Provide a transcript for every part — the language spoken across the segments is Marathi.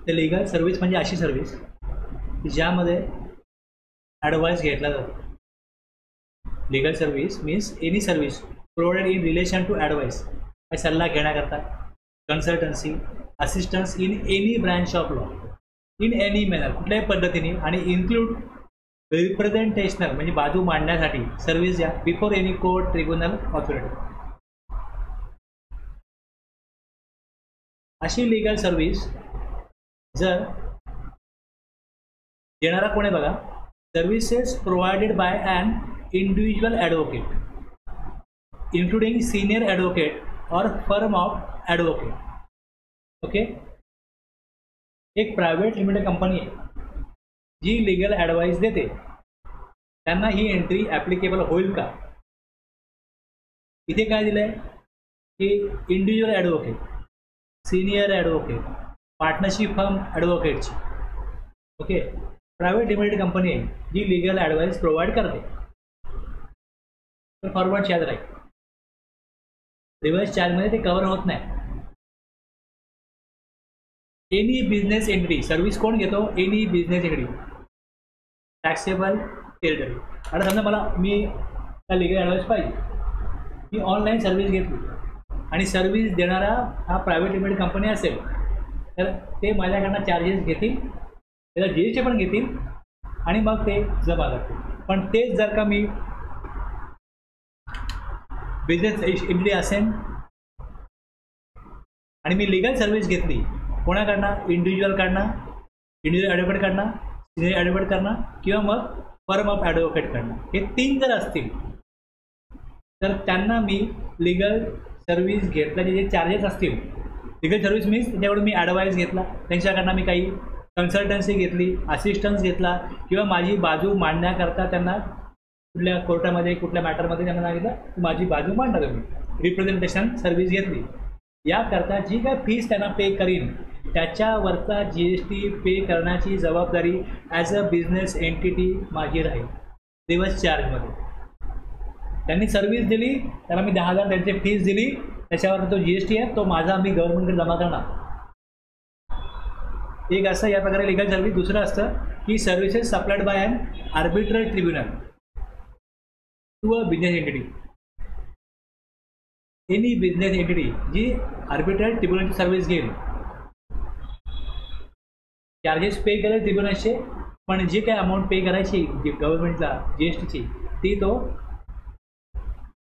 तर लीगल सर्व्हिस म्हणजे अशी सर्व्हिस की ज्यामध्ये ॲडवाइस घेतला जातो. Legal service means any service provided in relation to advice, सल्ला घेण्याकरता, consultancy, assistance in any branch of law in any manner, कुठल्याही पद्धतीने, आणि इन्क्लूड रिप्रेझेंटेशनल म्हणजे बाजू मांडण्यासाठी सर्व्हिस द्या before any court, tribunal, authority. अशी लीगल सर्व्हिस जर देणारा कोण आहे बघा, services provided by an individual advocate including senior advocate or firm of advocate. Okay, एक प्रायव्हेट लिमिटेड कंपनी आहे जी लीगल ॲडवाइस देते, त्यांना ही एंट्री ॲप्लिकेबल होईल का? इथे काय दिलं आहे की individual advocate, senior advocate, partnership firm ॲडव्होकेटची. ओके, प्रायव्हेट लिमिटेड कंपनी आहे जी लीगल ॲडवाइस प्रोव्हाइड करते. तर फॉरवर्ड चार्ज राहील, रिव्हर्स चार्जमध्ये ते कव्हर होत नाही. एनी बिझनेस एंट्री सर्व्हिस कोण घेतो? Any business entry taxable territory. आता समजा मी लीगल ॲडवाइस पाहिजे, मी ऑनलाईन सर्व्हिस घेतली आणि सर्व्हिस देणारा हा प्रायव्हेट लिमिटेड कंपनी असेल तर ते माझ्याकडनं चार्जेस घेतील, त्याला GST पण घेतील आणि मग ते जमा करतील. पण तेच जर का मी बिझनेस एंट्री असेल आणि मी लीगल सर्व्हिस घेतली कोणाकडनं? इंडिव्हिज्युअलकडनं, इंडिव्हिज्युअल ॲडव्होकेटकडनं, सिनियर ॲडव्होकेटकडनं किंवा मग फर्म ऑफ ॲडव्होकेटकडनं, हे 3 जर असतील तर त्यांना मी लीगल सर्व्हिस घेतल्याचे जे चार्जेस असतील, लीगल सर्व्हिस मीन्स त्याच्याकडून मी ॲडवाइस घेतला, त्यांच्याकडनं मी काही कन्सल्टन्सी घेतली, असिस्टन्स घेतला किंवा माझी बाजू मांडण्याकरता त्यांना कुठल्या कोर्टामध्ये कुठल्या मॅटरमध्ये त्यांना सांगितलं माझी बाजू मांडा तुम्ही, रिप्रेझेंटेशन सर्व्हिस घेतली, याकरता जी काय फीस त्यांना पे करीन त्याच्यावरचा GST पे करण्याची जबाबदारी ॲज अ बिझनेस एंटिटी माझी राहील रिव्हर्स चार्जमध्ये. त्यांनी सर्व्हिस दिली, त्याला मी 10,000 त्यांची फीस दिली, त्याच्यावर तो GST आहे तो माझा मी गव्हर्नमेंटकडे जमा करणार. एक असं या प्रकारे लीगल सर्व्हिस. दुसरं असतं की services supplied by an arbitral tribunal to a business entity. Any business entity जी आर्बिट्रल ट्रिब्युनलची सर्व्हिस घेईल, चार्जेस पे करेल ट्रिब्युनलचे, पण जे काय अमाऊंट पे करायची गव्हर्नमेंटला GSTची ती तो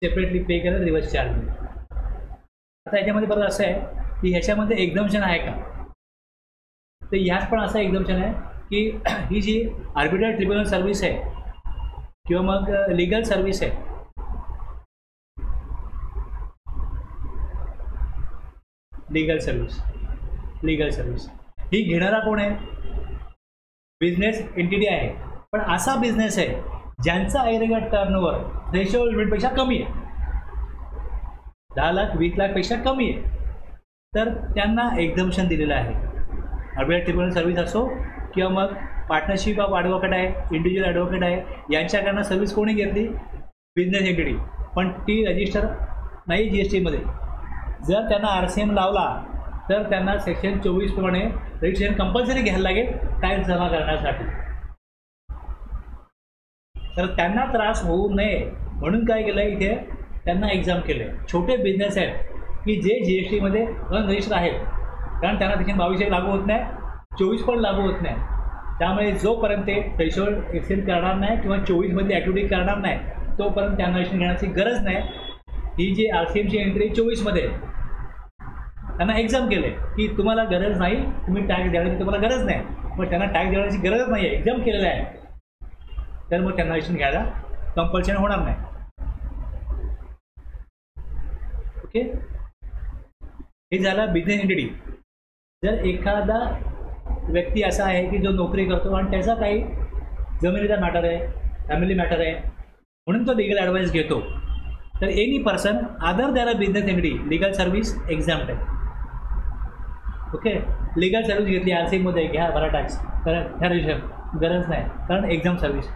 सेपरेटली पे करेल रिव्हर्स चार्ज. आता याच्यामध्ये परत असं आहे की ह्याच्यामध्ये एक्झम्पशन आहे का? तर ह्यात पण असं एक्झम्पशन आहे की ही जी आर्बिट्रल ट्रिब्युनल सर्व्हिस आहे किंवा मग लीगल सर्व्हिस आहे, लीगल सर्व्हिस ही घेणारा कोण आहे? बिझनेस एंटिटी आहे, पण असा बिझनेस आहे ज्यांचा ॲग्रिगेट टर्नओव्हर थ्रेशोल्ड लिमिटपेक्षा कमी आहे, 10 लाख 20 लाखपेक्षा कमी आहे, तर त्यांना एक्झम्पशन दिलेलं आहे. आर्बिट्रल ट्रिब्युनल सर्व्हिस असो किंवा मग पार्टनरशिप ऑफ ॲडव्होकेट आहे, इंडिव्हिज्युअल ॲडव्होकेट आहे, यांच्याकडनं सर्व्हिस कोणी घेतली? बिझनेस एंटिटी, पण ती रजिस्टर नाही GSTमध्ये. जर त्यांना RCM लावला तर त्यांना सेक्शन 24 प्रमाणे रजिस्ट्रेशन कंपल्सरी घ्यायला लागेल टॅक्स जमा करण्यासाठी. तर त्यांना त्रास होऊ नये म्हणून काय केलं इथे त्यांना एक्झाम केले. छोटे बिझनेस आहेत की जे GSTमध्ये अनरजिस्टर आहेत, कारण त्यांना सेक्शन 22 लागू होत नाही, 24 पण लागू होत नाही. त्यामुळे जोपर्यंत ते थ्रेशोल्ड एक्सटेंड करणार नाही किंवा 24मध्ये ॲक्टिव्हिटी करणार नाही तोपर्यंत त्यांना रजिस्ट्रेशन घेण्याची गरज नाही. ही जी RCMची एंट्री 24मध्ये त्यांना एक्झाम केले की तुम्हाला गरज नाही, तुम्ही टॅक्स देण्याची तुम्हाला गरज नाही, मग त्यांना टॅक्स देण्याची गरजच नाही आहे, एक्झाम केलेलं आहे, तर मग त्यांना रजिस्ट्रेशन घ्यायला कंपल्शन होणार नाही. ओके, हे झालं बिझनेस एंटिटी. जर एखादा व्यक्ती असा आहे की जो नोकरी करतो आणि त्याचा काही जमिनीचा मॅटर आहे, फॅमिली मॅटर आहे, म्हणून तो लीगल ॲडवाइस घेतो, तर any person other than a business entity legal service exempt आहे. ओके, लीगल सर्व्हिस घेतली RCMमध्ये घ्या भरा टॅक्स, तर ह्या रजिस्ट्रेशन गरज नाही, कारण exam service.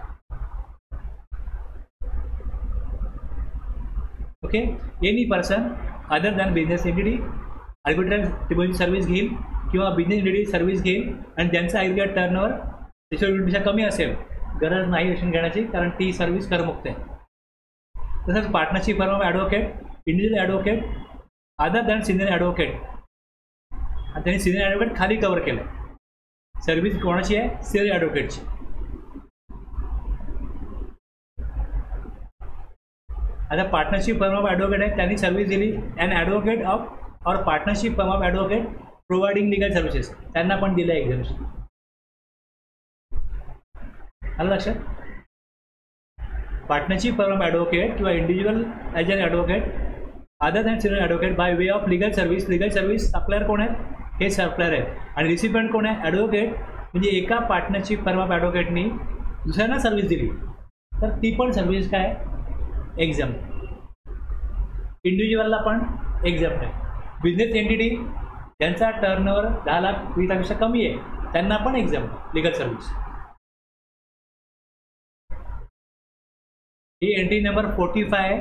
Okay, any person other than business entity arbitral tribunal service घेईल किंवा बिझनेस एंटिटी सर्व्हिस घेईल आणि ज्यांचा ॲग्रिगेट टर्नओव्हर 300 युनिटपेक्षा कमी असेल, गरज नाही ॲक्शन घेण्याची, कारण ती सर्व्हिस करमुक्त आहे. तसंच partnership firm of advocate, individual advocate other than senior advocate, आणि त्यांनी सिनियर ॲडव्होकेट खाली कव्हर केलं. सर्व्हिस कोणाची आहे? सिनियर ॲडव्होकेटची. आता पार्टनरशिप फर्म ऑफ ॲडव्होकेट आहे, त्यांनी सर्व्हिस दिली. And advocate of or partnership firm of advocate providing legal services, त्यांना पण दिलं आहे एक्झाम्शन. आलं लक्षात? पार्टनरशिप फर्म ऑफ ॲडव्होकेट किंवा individual as an advocate other than senior advocate by way of legal service. Legal service supplier कोण आहेत? हे सप्लायर आहेत. आणि रिसिपियंट कोण आहे? ॲडव्होकेट. म्हणजे एका पार्टनरशिप फर्म ऑफ ॲडव्होकेटनी दुसऱ्यांना सर्व्हिस दिली तर ती पण सर्व्हिस काय? एक्झाम. इंडिव्हिज्युअलला पण एक्झाम आहे. बिझनेस एंटिटी ज्यांचा टर्नओव्हर 10 लाख 20 लाखापेक्षा कमी आहे त्यांना पण एक्झाम लिगल सर्व्हिस. ही एंट्री नंबर 45 आहे.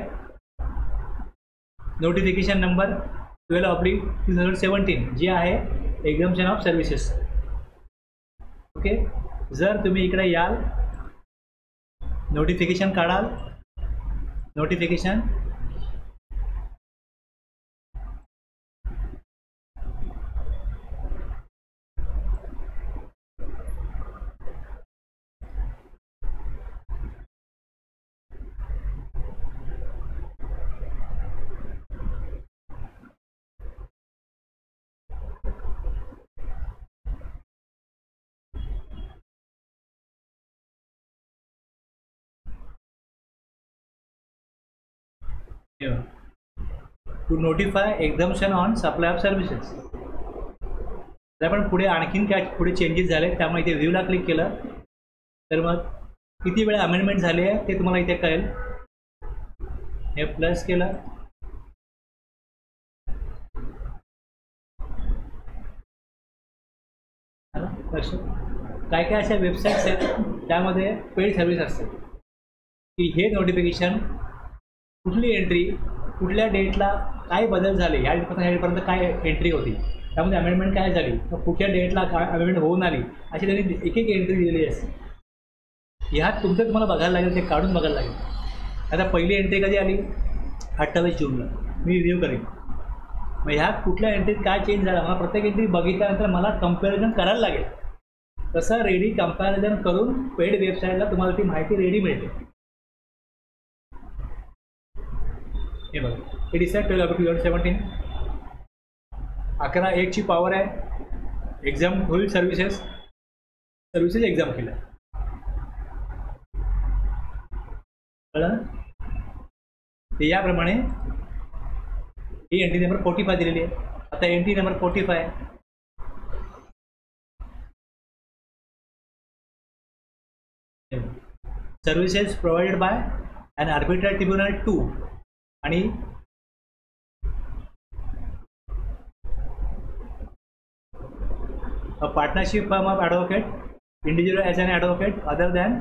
नोटिफिकेशन नंबर 12/2017 जी आहे एक्झाम्शन ऑफ सर्व्हिसेस. ओके, जर तुम्ही इकडे याल, नोटिफिकेशन काढाल, notification to notify exemption on supply of services. तर आपण पुढे आणखीन काय पुढे चेंजेस झाले, त्यामुळे इथे व्ह्यूला क्लिक केलं तर मग किती वेळा अमेंडमेंट झाली आहे ते तुम्हाला इथे कळेल. हे प्लस केलं, काय काय अशा वेबसाईट्स आहेत त्यामध्ये पेड सर्व्हिस असते की हे नोटिफिकेशन कुठली एंट्री कुठल्या डेटला काय बदल झाले, ह्या डेटपर्यंत काय एंट्री होती, त्यामध्ये अमेंडमेंट काय झाली, मग कुठल्या डेटला काय अमेंडमेंट होऊन आली, अशी त्यांनी एक एक एंट्री दिलेली असते. ह्यात तुमचं तुम्हाला बघायला लागेल, ते काढून बघायला लागेल. आता पहिली एंट्री कधी आली? 28 जूनला. मी रिव्ह्यू करेन. मग ह्यात कुठल्या एंट्रीत काय चेंज झाला, मला प्रत्येक एंट्री बघितल्यानंतर मला कंपॅरिझन करायला लागेल. तसं रेडी कंपॅरिझन करून पेड वेबसाईटला तुम्हाला ती माहिती रेडी मिळते. हे बघा, हे डिसाईड 12/2017. 11/1ची पॉवर आहे. एक्झाम होईल सर्व्हिसेस एक्झाम केलं. कळलं? ते याप्रमाणे ही एंट्री नंबर 45 दिलेली आहे. आता एंट्री नंबर 45 आहे. Services provided by an arbitrary tribunal 2 आणि a partnership firm of advocate, individual as an advocate other than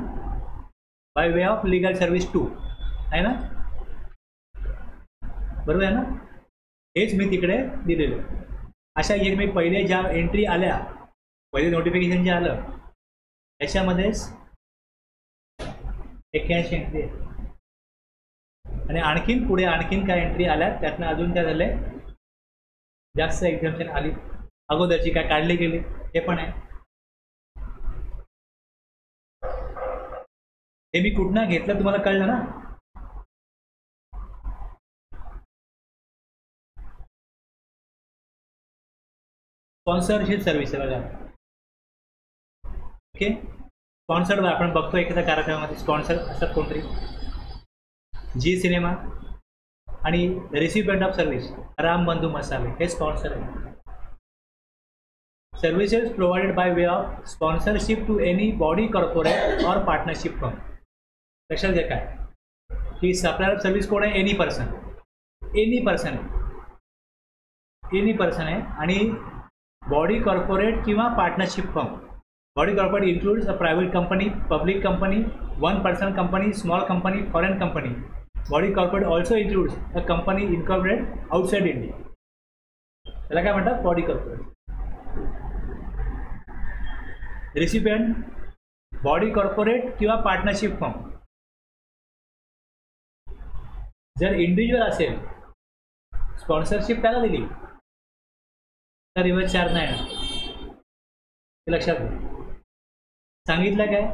by way of legal service 2 आहे ना? बरोबर आहे ना? हेच मी तिकडे दिलेलं. अशा एक मी पहिले ज्या एंट्री आल्या, पहिले नोटिफिकेशन जे आलं त्याच्यामध्येच 81 एंट्री आहे. आणि आणखीन पुढे आणखीन काय एंट्री आल्या, त्यातनं अजून काय झाले, जास्त एक्झाम्शन आली. अगोदरची काय काढली गेली हे पण आहे. हे मी कुठनं घेतलं तुम्हाला कळलं ना? स्पॉन्सरशिप सर्व्हिस आहे बघा. ओके, स्पॉन्सर्ड आपण बघतो एखाद्या कार्यक्रमामध्ये स्पॉन्सर असतात कोणतरी, जी सिनेमा आणि recipient of service Ram Bandhu मसाले हे स्पॉन्सर आहे. Services provided by way of sponsorship to any body corporate or partnership firm. लक्षात घ्या काय की सप्लायर ऑफ सर्व्हिस कोण आहे? एनी पर्सन आहे. आणि बॉडी कॉर्पोरेट किंवा partnership firm. Body corporate includes a private company, public company, one person company, small company, foreign company. Body corporate also includes a company incorporate outside India. त्याला काय म्हणतात? Body corporate. Recipient body corporate किंवा पार्टनरशिप फर्म. जर इंडिव्हिज्युअल असेल, स्पॉन्सरशिप त्याला दिली तर रिव्हर्स चार्ज नाही येणार. हे लक्षात घ्या. सांगितलं काय,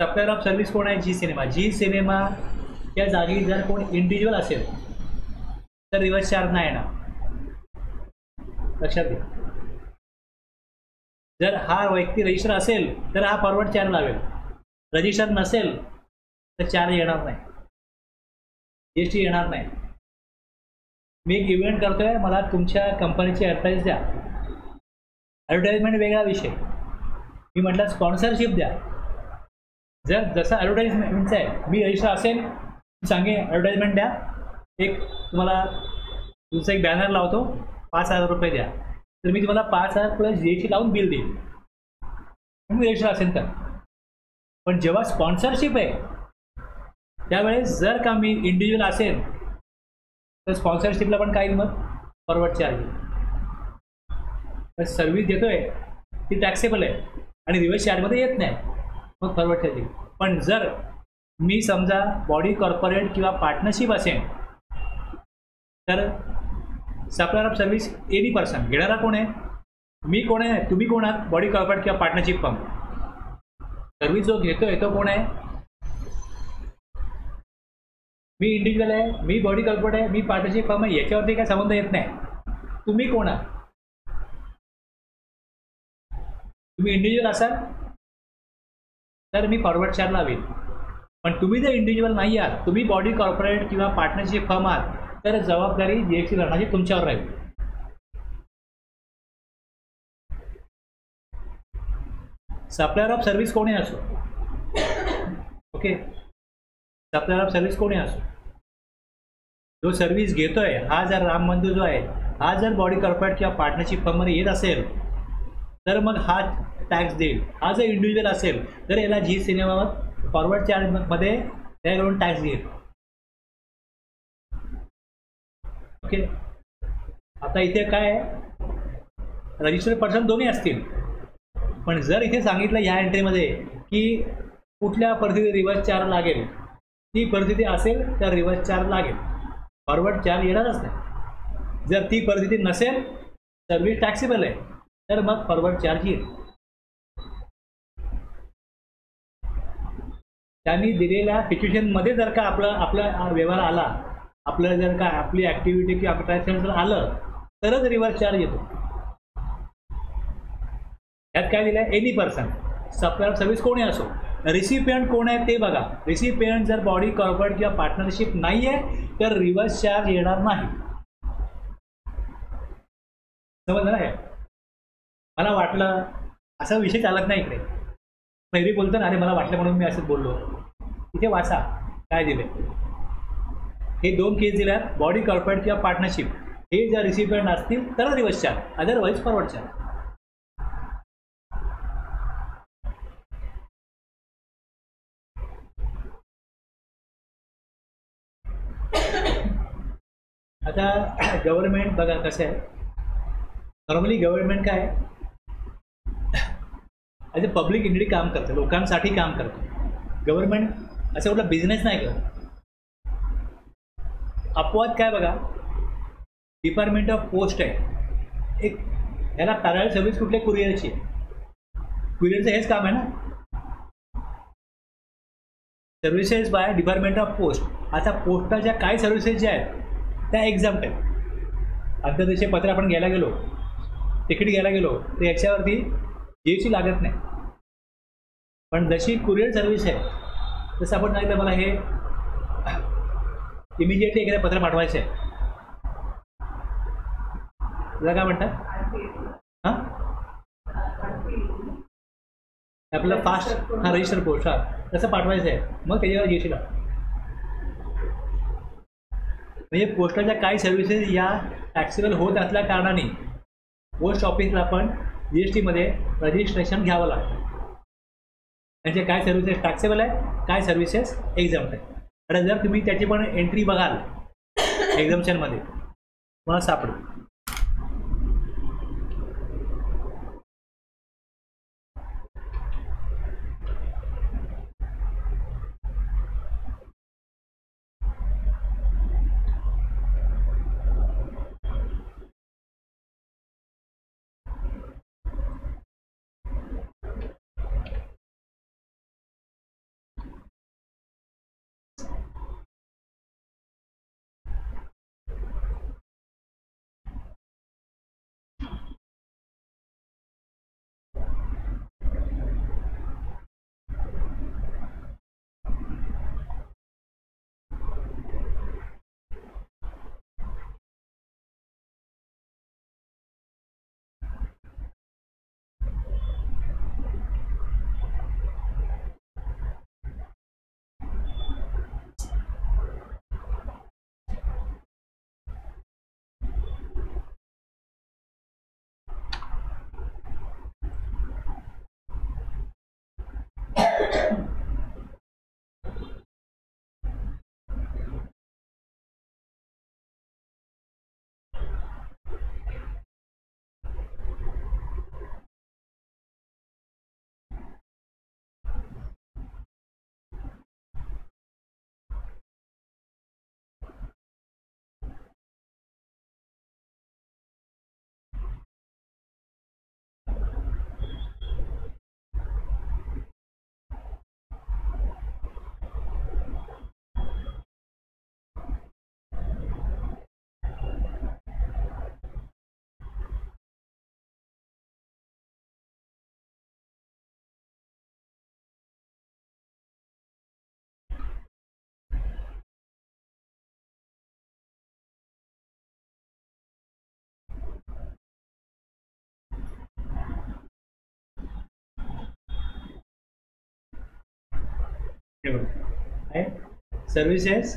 सप्लायर ऑफ सर्व्हिस कोण आहे, जी सिनेमा. जी सिनेमाच्या जागी जर कोण इंडिव्हिज्युअल असेल तर रिव्हर्स चार्ज नाही येणार. लक्षात घ्या. जर हा व्यक्ती रजिस्टर असेल तर हा फॉरवर्ड चार्ज लावेल, रजिस्टर नसेल तर चार्ज येणार नाही, GST येणार नाही. मी एक इव्हेंट करतोय, मला तुमच्या कंपनीची ॲडव्हर्टाईज द्या. ॲडव्हर्टाईजमेंट वेगळा विषय. मी म्हटलं स्पॉन्सरशिप द्या. जर जसं ॲडव्हर्टाईजमेंटचं आहे, मी रजिस्टर असेल सांगेन ॲडव्हर्टाईजमेंट द्या, एक तुम्हाला तुमचा एक बॅनर लावतो, 5,000 रुपये द्या, तर मी तुम्हाला 5,000 प्लस GST लावून बिल देईल. मी रजिस्टर असेल तर. पण जेव्हा स्पॉन्सरशिप आहे त्यावेळेस जर का मी इंडिव्हिज्युअल असेल तर स्पॉन्सरशिपला पण काय मग फॉरवर्ड चार्ज. तर सर्व्हिस देतोय ती टॅक्सेबल आहे आणि रिव्हर्स चार्जमध्ये येत नाही, मग फॉरवर्ड चार्ज. पण जर मी समजा बॉडी कॉर्पोरेट किंवा पार्टनरशिप असेल तर supplier of service any person. घेणारा कोण आहे, मी कोण आहे, तुम्ही कोण आहात, बॉडी कॉर्पोरेट किंवा पार्टनरशिप फर्म. सर्व्हिस जो घेतोय तो कोण आहे, मी इंडिव्हिज्युअल आहे, मी बॉडी कॉर्पोरेट आहे, मी पार्टनरशिप फर्म आहे, याच्यावरती काय संबंध येत नाही. तुम्ही कोण आहात, तुम्ही इंडिव्हिज्युअल असाल तर मी फॉरवर्ड चार्ज लावेल. पण तुम्ही जर इंडिव्हिज्युअल नाही आहात, तुम्ही बॉडी कॉर्पोरेट किंवा पार्टनरशिप फर्म आहात, तर जबाबदारी GST भरण्याची तुमच्यावर राहील. सप्लायर ऑफ सर्व्हिस कोणी असो, ओके, सप्लायर ऑफ सर्व्हिस कोणी असो, जो सर्व्हिस घेतोय, हा जर राम बंधू जो आहे, हा जर बॉडी कॉर्पोरेट किंवा पार्टनरशिप फर्ममध्ये येत असेल तर मग हा टॅक्स देईल. हा जर इंडिव्हिज्युअल असेल तर याला जी सिनेमावर फॉरवर्ड चार्जमध्ये त्याकडून टॅक्स देईल. ओके. आता इथे काय आहे, रजिस्टर्ड पर्सन दोन्ही असतील, पण जर इथे सांगितलं ह्या एंट्रीमध्ये की कुठल्या परिस्थितीत रिव्हर्स चार्ज लागेल, ती परिस्थिती असेल तर रिव्हर्स चार्ज लागेल, फॉरवर्ड चार्ज येणारच नाही. जर ती परिस्थिती नसेल, सर्व्हिस टॅक्सेबल आहे, तर मग फॉरवर्ड चार्ज येईल. त्यांनी दिलेल्या सिच्युएशनमध्ये जर का आपला व्यवहार आला, आपलं जर का आपली ॲक्टिव्हिटी किंवा ट्रान्झॅक्शन जर आलं तरच रिव्हर्स चार्ज येतो. यात काय दिलं आहे, एनी पर्सन. सप्लायर सर्व्हिस कोणी असो, रिसिपियंट कोण आहे ते बघा. रिसिपियंट जर बॉडी कॉर्पोरेट किंवा पार्टनरशिप नाही आहे तर रिव्हर्स चार्ज येणार नाही. समजलं ना. मला वाटलं असा विषय चालत नाही इकडे. पहिली बोलतो ना, अरे मला वाटलं म्हणून मी असंच बोललो. इथे वाचा काय दिले. हे दोन केस दिल्यात, बॉडी कॉर्पोरेट किंवा पार्टनरशिप. हे जर रिसिपियंट असतील तर reverse charge, otherwise forward charge. आता गव्हर्नमेंट बघा कसं आहे. नॉर्मली गव्हर्नमेंट काय आहे, ॲज अ पब्लिक एंटिटी काम करतं, लोकांसाठी काम करतं. गव्हर्नमेंट असं कुठला बिझनेस नाही करत. अपवाद काय बघा, डिपार्टमेंट ऑफ पोस्ट आहे एक, याला पॅरल सर्व्हिस कुठल्या कुरिअरची आहे. कुरिअरचं हेच काम आहे ना, services by department of post. आता पोस्टाच्या काय सर्व्हिसेस ज्या आहेत त्या एक्झाम्प्ट आहेत. अंतर्देशीय पत्र आपण घ्यायला गेलो, तिकीट घ्यायला गेलो तर याच्यावरती GST लागत नाही. पण जशी कुरिअर सर्व्हिस आहे, जसं आपण सांगितलं मला हे इमिजिएटली एखादं पत्र पाठवायचं आहे, तुला काय म्हणतात, हां आपल्याला फास्ट, हां रजिस्टर पोस्ट, हां तसं पाठवायचं आहे, मग त्याच्यावर GST लागतं. म्हणजे पोस्टाच्या काही सर्व्हिसेस या टॅक्सेबल होत असल्या कारणाने पोस्ट ऑफिसला पण GSTमध्ये रजिस्ट्रेशन घ्यावं लागतं. त्यांचे काय सर्व्हिसेस टॅक्सेबल आहे, काय सर्व्हिसेस एक्झाम्प्ट आहे. आणि जर तुम्ही त्याची पण एंट्री बघाल एक्झाम्पशनमध्ये तुम्हाला सापडेल. आहे services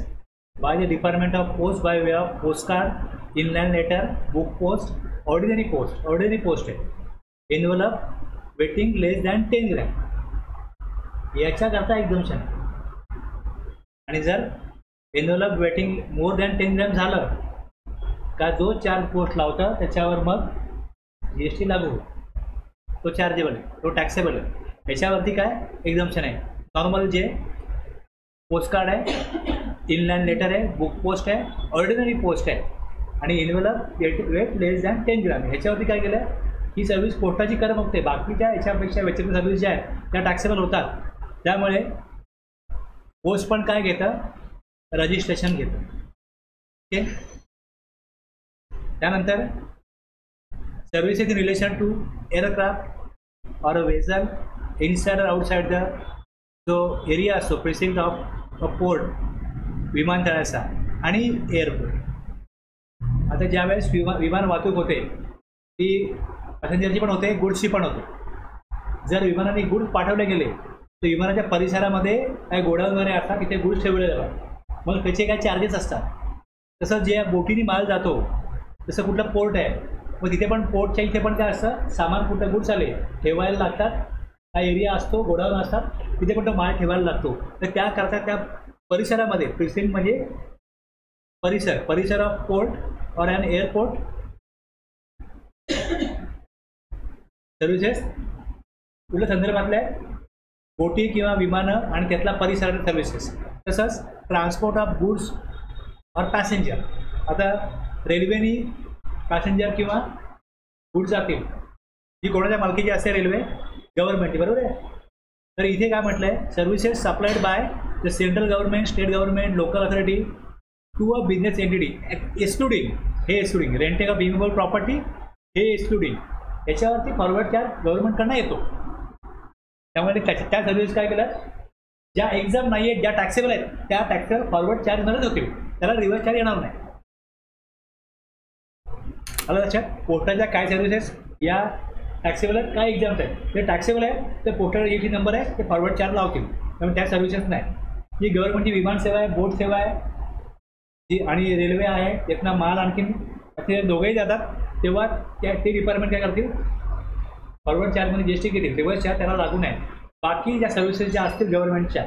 by the department of post by way of post card, inland letter, book post, ordinary post. Ordinary post आहे envelope weighing less than 10 gram याच्याकरता एक्झम्पशन. आणि जर envelope weighing more than 10 gram झालं का जो चार्ज पोस्ट लावतं त्याच्यावर मग GST लागू, तो चार्जेबल आहे, तो टॅक्सेबल आहे. याच्यावरती काय एक्झम्पशन आहे. नॉर्मल जे पोस्ट कार्ड आहे, इनलँड लेटर आहे, बुक पोस्ट आहे, ऑर्डिनरी पोस्ट आहे आणि envelope weight less than 10 gram ह्याच्यावरती काय केलं ही सर्व्हिस पोस्टाची कर बघते. बाकीच्या याच्यापेक्षा व्यतिरिक्त सर्व्हिस ज्या आहेत त्या टॅक्सेबल होतात. त्यामुळे पोस्ट पण काय घेतं रजिस्ट्रेशन घेतं. ओके. त्यानंतर services in relation to aircraft or a vessel inside or outside the जो एरिया असतो प्रिसिंक्ट ऑफ अ पोर्ट विमानतळाचा आणि एअरपोर्ट. आता ज्यावेळेस विमान वाहतूक होते ती पॅसेंजरची पण होते, गुड्सची पण होते. जर विमानाने गुड्स पाठवले गेले तर विमानाच्या परिसरामध्ये काही गोडाऊन वगैरे असतात तिथे गुड्स ठेवले जातात. मग त्याचे काय चार्जेस असतात. तसं जे बोटीने माल जातो तसं कुठलं पोर्ट आहे मग तिथे पण पोर्टच्या इथे पण काय असतं सामान कुठं गुड्स आले ठेवायला लागतात. हा एरिया असतो गोडाऊन असतात तिथे पण तो माल ठेवायला लागतो. तर त्याकरता त्या परिसरामध्ये प्रिसिंक्ट म्हणजे परिसर ऑफ पोर्ट और ॲन एअरपोर्ट सर्व्हिसेस कुठल्या संदर्भातल्या बोटी किंवा विमानं आणि त्यातला परिसरातील सर्व्हिसेस. तसंच ट्रान्सपोर्ट ऑफ गुड्स और पॅसेंजर. आता रेल्वेनी पॅसेंजर किंवा गुड्स जातील जी कोणाच्या मालकीची असते रेल्वे गव्हर्नमेंटची बरोबर आहे. तर इथे काय म्हटलं आहे services supplied by the central government, state government, local authority to a business entity excluding renting of immovable property हे एक्सक्लुडिंग याच्यावरती फॉरवर्ड चार्ज गव्हर्नमेंटकडनं येतो. त्यामुळे त्या सर्व्हिस काय केलं ज्या एक्झाम नाही आहेत ज्या टॅक्सेबल आहेत त्या टॅक्सवर फॉरवर्ड चार्ज मिळत होतील त्याला रिव्हर्स चार्ज येणार नाही. आलं लक्षात. पोस्टाच्या काय सर्व्हिसेस या टॅक्सेबल आहेत काय एक्झाम्स आहेत जे टॅक्सेबल आहे ते पोस्टल GST नंबर आहे ते फॉरवर्ड चार्ज लावतील. त्यामुळे त्या सर्व्हिसेस नाही. जी गव्हर्नमेंटची विमान सेवा आहे, बोट सेवा आहे जी आणि रेल्वे आहे त्यातनं माल आणखीन ते दोघेही जातात तेव्हा ते डिपार्टमेंट काय करतील फॉरवर्ड चार्जमध्ये GST घेतील. रिव्हर्स चार्ज त्याला लागू नाही. बाकी ज्या सर्व्हिसेस ज्या असतील गव्हर्नमेंटच्या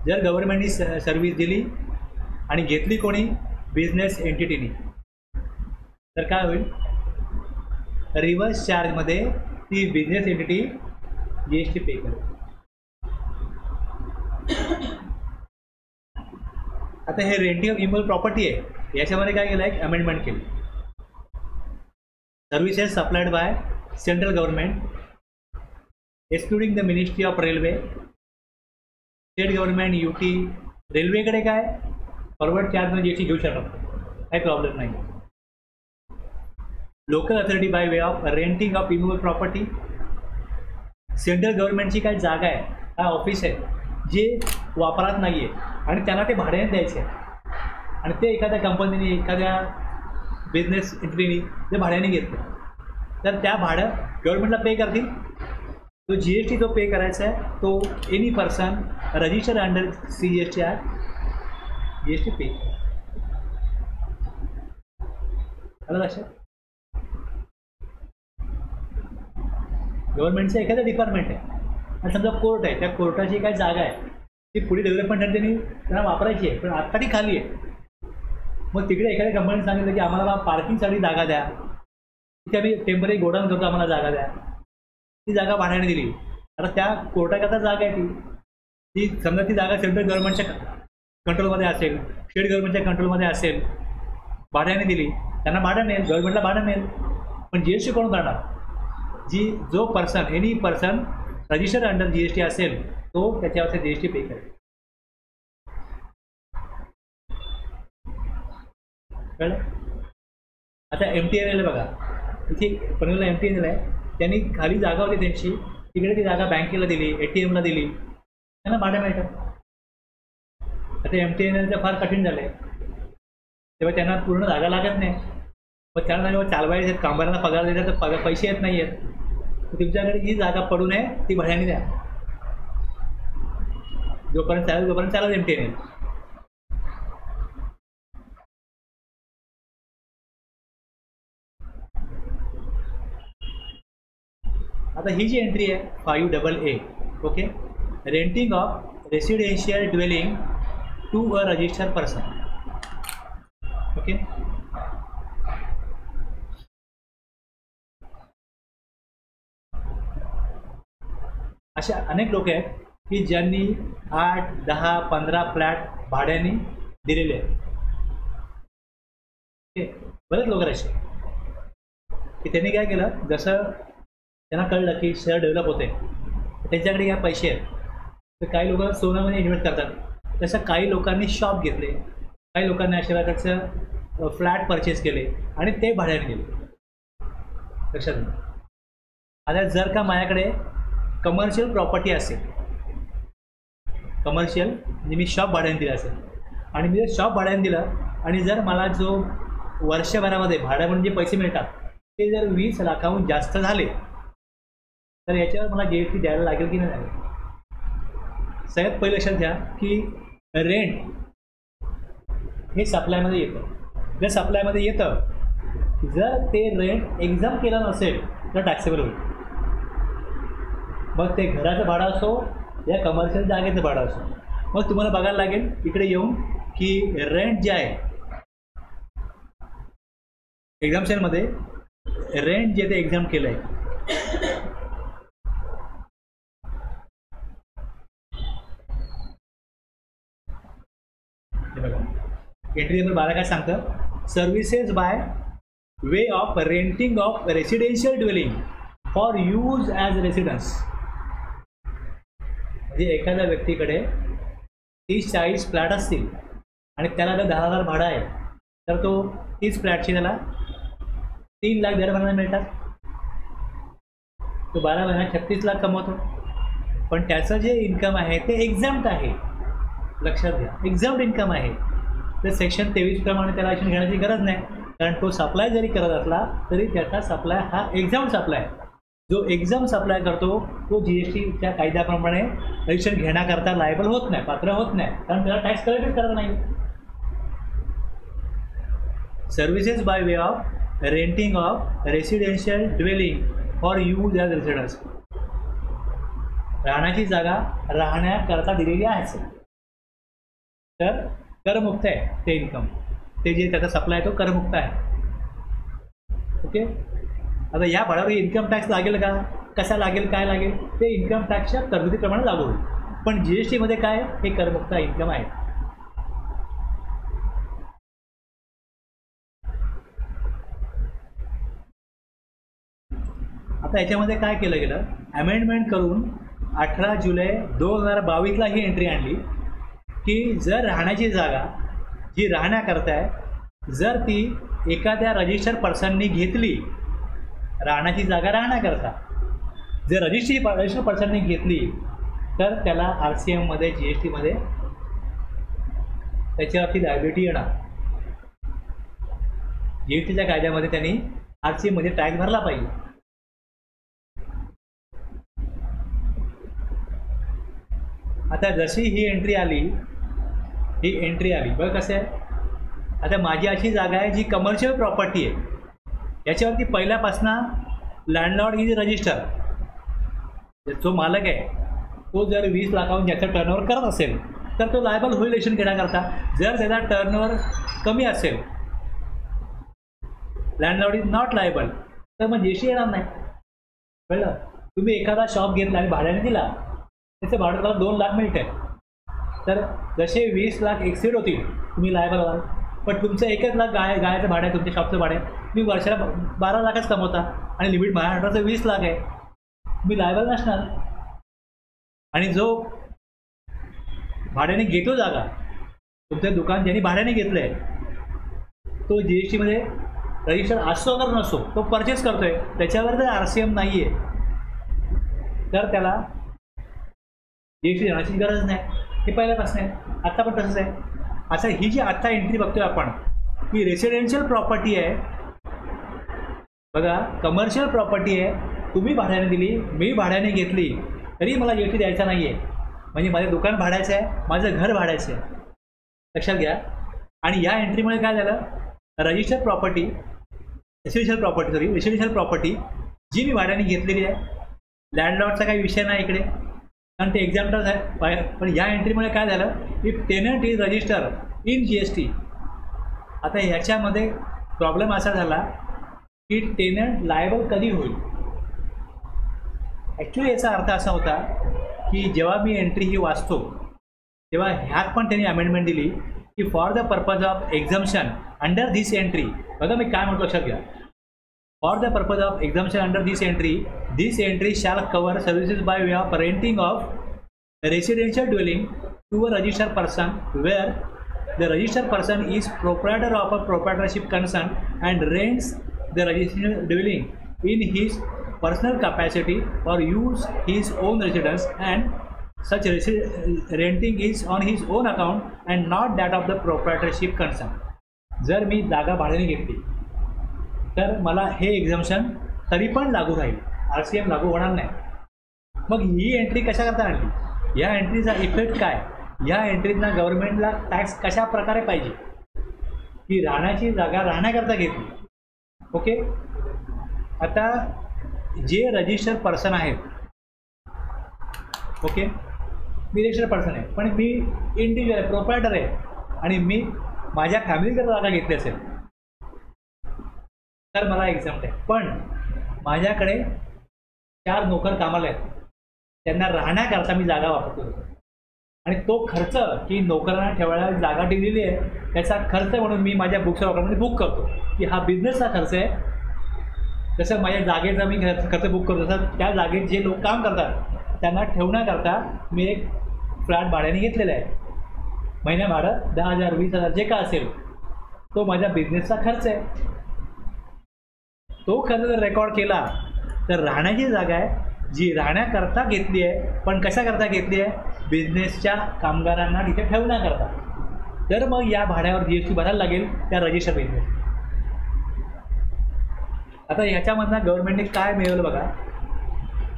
जर गव्हर्नमेंटनी सर्व्हिस दिली आणि घेतली कोणी बिझनेस एंटिटीनी तर काय होईल रिव्हर्स चार्जमध्ये ती बिझनेस एंटिटी GST पे करेल. आता हे रेंटिंग ऑफ इम्युएबल प्रॉपर्टी आहे याच्यामध्ये काय केलं एक अमेंडमेंट केली. Services supplied by central government excluding the ministry of railway, state government, UT. रेल्वेकडे काय फॉरवर्ड चार्जमध्ये GST घेऊ शकतो काही प्रॉब्लेम नाही. Local authority by way of renting of immovable property. Central गव्हर्नमेंटची काय जागा आहे काय ऑफिस आहे जे वापरात नाही आहे आणि त्यांना ते भाड्याने द्यायचे आहे आणि ते एखाद्या कंपनीने एखाद्या बिझनेस एंटिटीने जे भाड्याने घेतलं तर त्या भाडं गव्हर्नमेंटला पे करतील. तो GST जो पे करायचा आहे तो any person register under CGST act GST पे. आलं लक्षात. गव्हर्नमेंटचं एखादं डिपार्टमेंट आहे आणि समजा कोर्ट आहे त्या कोर्टाची काय जागा आहे ती पुढे डेव्हलपमेंट त्यांना वापरायची आहे पण आत्ता ती खाली आहे. मग तिकडे एखाद्या कंपनीने सांगितलं की आम्हाला पार्किंगसाठी जागा द्या तिथे आम्ही टेम्पररी गोडाऊन करतो आम्हाला जागा द्या. ती जागा भाड्याने दिली. आता त्या कोर्टाकरता जागा आहे ती समजा ती जागा सेंट्रल गव्हर्नमेंटच्या कंट्रोलमध्ये असेल स्टेट गव्हर्नमेंटच्या कंट्रोलमध्ये असेल भाड्याने दिली त्यांना भाडं मिळेल गव्हर्नमेंटला भाडं मिळेल. पण GST कोण करणार जो person any person register under GST असेल तो त्याच्यावरचे GST पे करेल. कळलं. आता MTNL बघा इथे पनवेलला MTNL आहे त्यांनी खाली जागा होती त्यांची तिकडे ती जागा बँकेला दिली ATMला दिली त्यांना भाडं मिळतं. आता MTNLचं फार कठीण झालं आहे तेव्हा त्यांना पूर्ण जागा लागत नाही. मग त्यांना चालवायचे कामगारांना पगार देतात तर पैसे येत नाही आहेत तुमच्याकडे जी जागा पडून आहे ती भाड्याने द्या, जोपर्यंत चालत एमटी नाही. आता ही जी एंट्री आहे 5AA, okay, renting of residential dwelling to a registered person. Okay, असे अनेक लोक आहेत की ज्यांनी 8, 10, 15 फ्लॅट भाड्याने दिलेले आहेत. बरेच लोक असे की त्यांनी काय केलं, जसं त्यांना कळलं की शहर डेव्हलप होते, त्यांच्याकडे काय पैसे आहेत, तर काही लोक सोन्यामध्ये इन्व्हेस्ट करतात. तसं काही लोकांनी शॉप घेतले, काही लोकांनी अशा प्रकारचं फ्लॅट परचेस केले आणि ते भाड्याने गेले. लक्षात घ्या. आता जर का माझ्याकडे कमर्शियल प्रॉपर्टी असेल, कमर्शियल म्हणजे मी शॉप भाड्याने दिलं असेल, आणि मी जर शॉप भाड्याने दिलं आणि जर मला जो वर्षभरामध्ये भाड्यामध्ये जे पैसे मिळतात ते जर 20 लाखाहून जास्त झाले, तर याच्यावर मला GST द्यायला लागेल की नाही लागेल. सगळ्यात पहिलं लक्षात घ्या की रेंट हे सप्लायमध्ये येतं. जर सप्लायमध्ये येतं, जर ते रेंट एक्झाम केलं नसेल तर टॅक्सेबल होईल. मग ते घराचं भाडं असो या कमर्शियल जागेचं भाडं असो. मग तुम्हाला बघायला लागेल इकडे येऊन की रेंट जे आहे एक्झाम्पशनमध्ये, रेंट जे ते एक्झाम केलं आहे, बघा एंट्री नंबर 12 काय सांगतं, services by way of renting of residential dwelling for use as residence. म्हणजे एखाद्या व्यक्तीकडे 30-40 फ्लॅट असतील आणि त्याला जर 10,000 भाडं आहे, तर तो 30 फ्लॅटची त्याला 3 लाख दर महिन्याला मिळतात. तो 12 महिन्यात 36 लाख कमवतो. पण त्याचं जे इन्कम आहे ते एक्झाम्प्ट आहे. लक्षात घ्या, एक्झाम्प्ट इन्कम आहे. तर सेक्शन 23 प्रमाणे त्याला ॲक्शन घेण्याची गरज नाही, कारण तो सप्लाय जरी करत असला तरी त्याचा सप्लाय हा एक्झाम्प्ट सप्लाय. जो एक्झाम सप्लाय करतो तो GSTच्या कायद्याप्रमाणे रजिस्ट्रेशन घेण्याकरता लायबल होत नाही, पात्र होत नाही, कारण त्याला टॅक्स कलेक्टच करत नाही. Services by way of renting of residential dwelling for use as residence. राहण्याची जागा राहण्याकरता दिलेली आहे तर करमुक्त आहे ते इन्कम. ते जे त्याचा सप्लाय तो करमुक्त आहे. ओके, आता या भाड्यावर इन्कम टॅक्स लागेल का, कसा लागेल, काय लागेल, ते इन्कम टॅक्सच्या तरतुदीप्रमाणे लागू होईल. पण GSTमध्ये काय, हे करमुक्त इन्कम आहे. आता याच्यामध्ये काय केलं गेलं, अमेंडमेंट करून 18 जुलै 2022ला ही एंट्री आणली की जर राहण्याची जागा जी राहण्याकरता आहे, जर ती एखाद्या रजिस्टर्ड पर्सननी घेतली, राहण्याची जागा राहण्याकरता जर रजिस्टर्ड पर्सननी घेतली, तर त्याला RCMमध्ये GSTमध्ये त्याच्यावरती लायबिलिटी येणार. GSTच्या कायद्यामध्ये त्यांनी RCMमध्ये टॅक्स भरला पाहिजे. आता जशी ही एंट्री आली बघ कसं आहे. आता माझी अशी जागा आहे जी कमर्शियल प्रॉपर्टी आहे, याच्यावरती पहिल्यापासून लँडलॉर्ड इज रजिस्टर. जो मालक आहे तो जर 20 लाखाहून ज्याचं टर्नओव्हर करत असेल तर तो लायबल होईल रजिस्ट्रेशन घेण्याकरता. जर त्याचा टर्नओव्हर कमी असेल, लँडलॉर्ड इज नॉट लायबल, तर मग GST येणार नाही. कळलं. तुम्ही एखादा शॉप घेतला आणि भाड्याने दिला, त्याचं भाडं तुम्हाला 2 लाख मिळतं आहे, तर जसे 20 लाख एक्सिड होतील तुम्ही लायबल व्हाल. पण तुमचं 1 लाख गायचं भाडं आहे, तुमच्या शॉपचं भाडं आहे, तुम्ही वर्षाला 12 लाखच कमवता आणि लिमिट महाराष्ट्राचं 20 लाख आहे, तुम्ही लायबल नसणार. आणि जो भाड्याने घेतो जागा, तुमचं दुकान ज्यांनी भाड्याने घेतलं आहे, तो GSTमध्ये रजिस्टर असो तर नसो, तो परचेस करतो आहे, त्याच्यावर जर RCM नाही आहे तर त्याला GST देण्याची गरज नाही. हे पहिल्यापासून आहे, आत्ता पण तसंच आहे. आता ही जी आत्ता एंट्री बघतोय आपण, ही रेसिडेन्शियल प्रॉपर्टी आहे. बघा, कमर्शियल प्रॉपर्टी आहे, तुम्ही भाड्याने दिली, मी भाड्याने घेतली, तरी मला जी एस टी द्यायचा नाही आहे. म्हणजे माझं दुकान भाड्याचं आहे, माझं घर भाड्याचं आहे. लक्षात घ्या. आणि या एंट्रीमुळे काय झालं, रजिस्टर्ड प्रॉपर्टी, रेसिडेन्शियल प्रॉपर्टी जी मी भाड्याने घेतलेली आहे, लँडलॉर्डचा काही विषय नाही इकडे, कारण ते एक्झाम्पल्स आहे. पण या एंट्रीमुळे काय झालं, if tenant is register in G S T. आता ह्याच्यामध्ये प्रॉब्लेम असा झाला की टेनंट लायबल कधी होईल. ॲक्च्युली याचा अर्थ असा होता की जेव्हा मी एंट्री ही वाचतो तेव्हा ह्यात पण त्यांनी अमेंडमेंट दिली की for the purpose of exemption under this entry. बघा मी काय म्हणतो लक्षात घ्या. For the purpose of exemption under this entry shall cover services by way of renting of residential dwelling to a registered person where the registered person is proprietor of a proprietorship concern and rents the registered dwelling in his personal capacity or use his own residence, and such renting is on his own account and not that of the proprietorship concern. जर मी जागा भाड्याने घेतली तर मला हे एक्झम्पशन तरी पण लागू राहील, RCM लागू होणार नाही. मग ही एंट्री कशा करता आणली, या एंट्रीचा इफेक्ट काय, या एंट्रीतना गव्हर्नमेंटला टॅक्स कशा प्रकारे पाहिजे की राहण्याची जागा राहण्याकरता घेतली. ओके. आता जे रजिस्टर्ड पर्सन आहेत, ओके, मी रजिस्टर्ड पर्सन आहे पण मी इंडिव्हिज्युअल आहे, प्रोप्रायटर आहे आणि मी माझ्या फॅमिलीकरता जागा घेतली असेल तर मला एक्झाम्प्ट आहे. पण माझ्याकडे 4 नोकर कामाला आहेत, त्यांना राहण्याकरता मी जागा वापरतो आणि तो खर्च की नोकरांना ठेवायला जागा दिलेली आहे त्याचा खर्च म्हणून मी माझ्या बुक्सच्या वापरामध्ये बुक करतो की हा बिझनेसचा खर्च आहे. जसं माझ्या जागेचा मी खर्च बुक करतो तसं त्या जागेत जे लोक काम करतात त्यांना ठेवण्याकरता मी एक फ्लॅट भाड्याने घेतलेला आहे. महिन्या भाडं 10,000 20,000 जे का असेल तो माझ्या बिझनेसचा खर्च आहे. तो खर्च जर रेकॉर्ड केला तर राहण्याची जागा आहे जी राहण्याकरता घेतली आहे, पण कशाकरता घेतली आहे, बिझनेसच्या कामगारांना तिथे ठेवण्याकरता. तर मग या भाड्यावर GST भरायला लागेल त्या रजिस्टर बिझनेस. आता ह्याच्यामधनं गव्हर्नमेंटने काय मिळवलं बघा,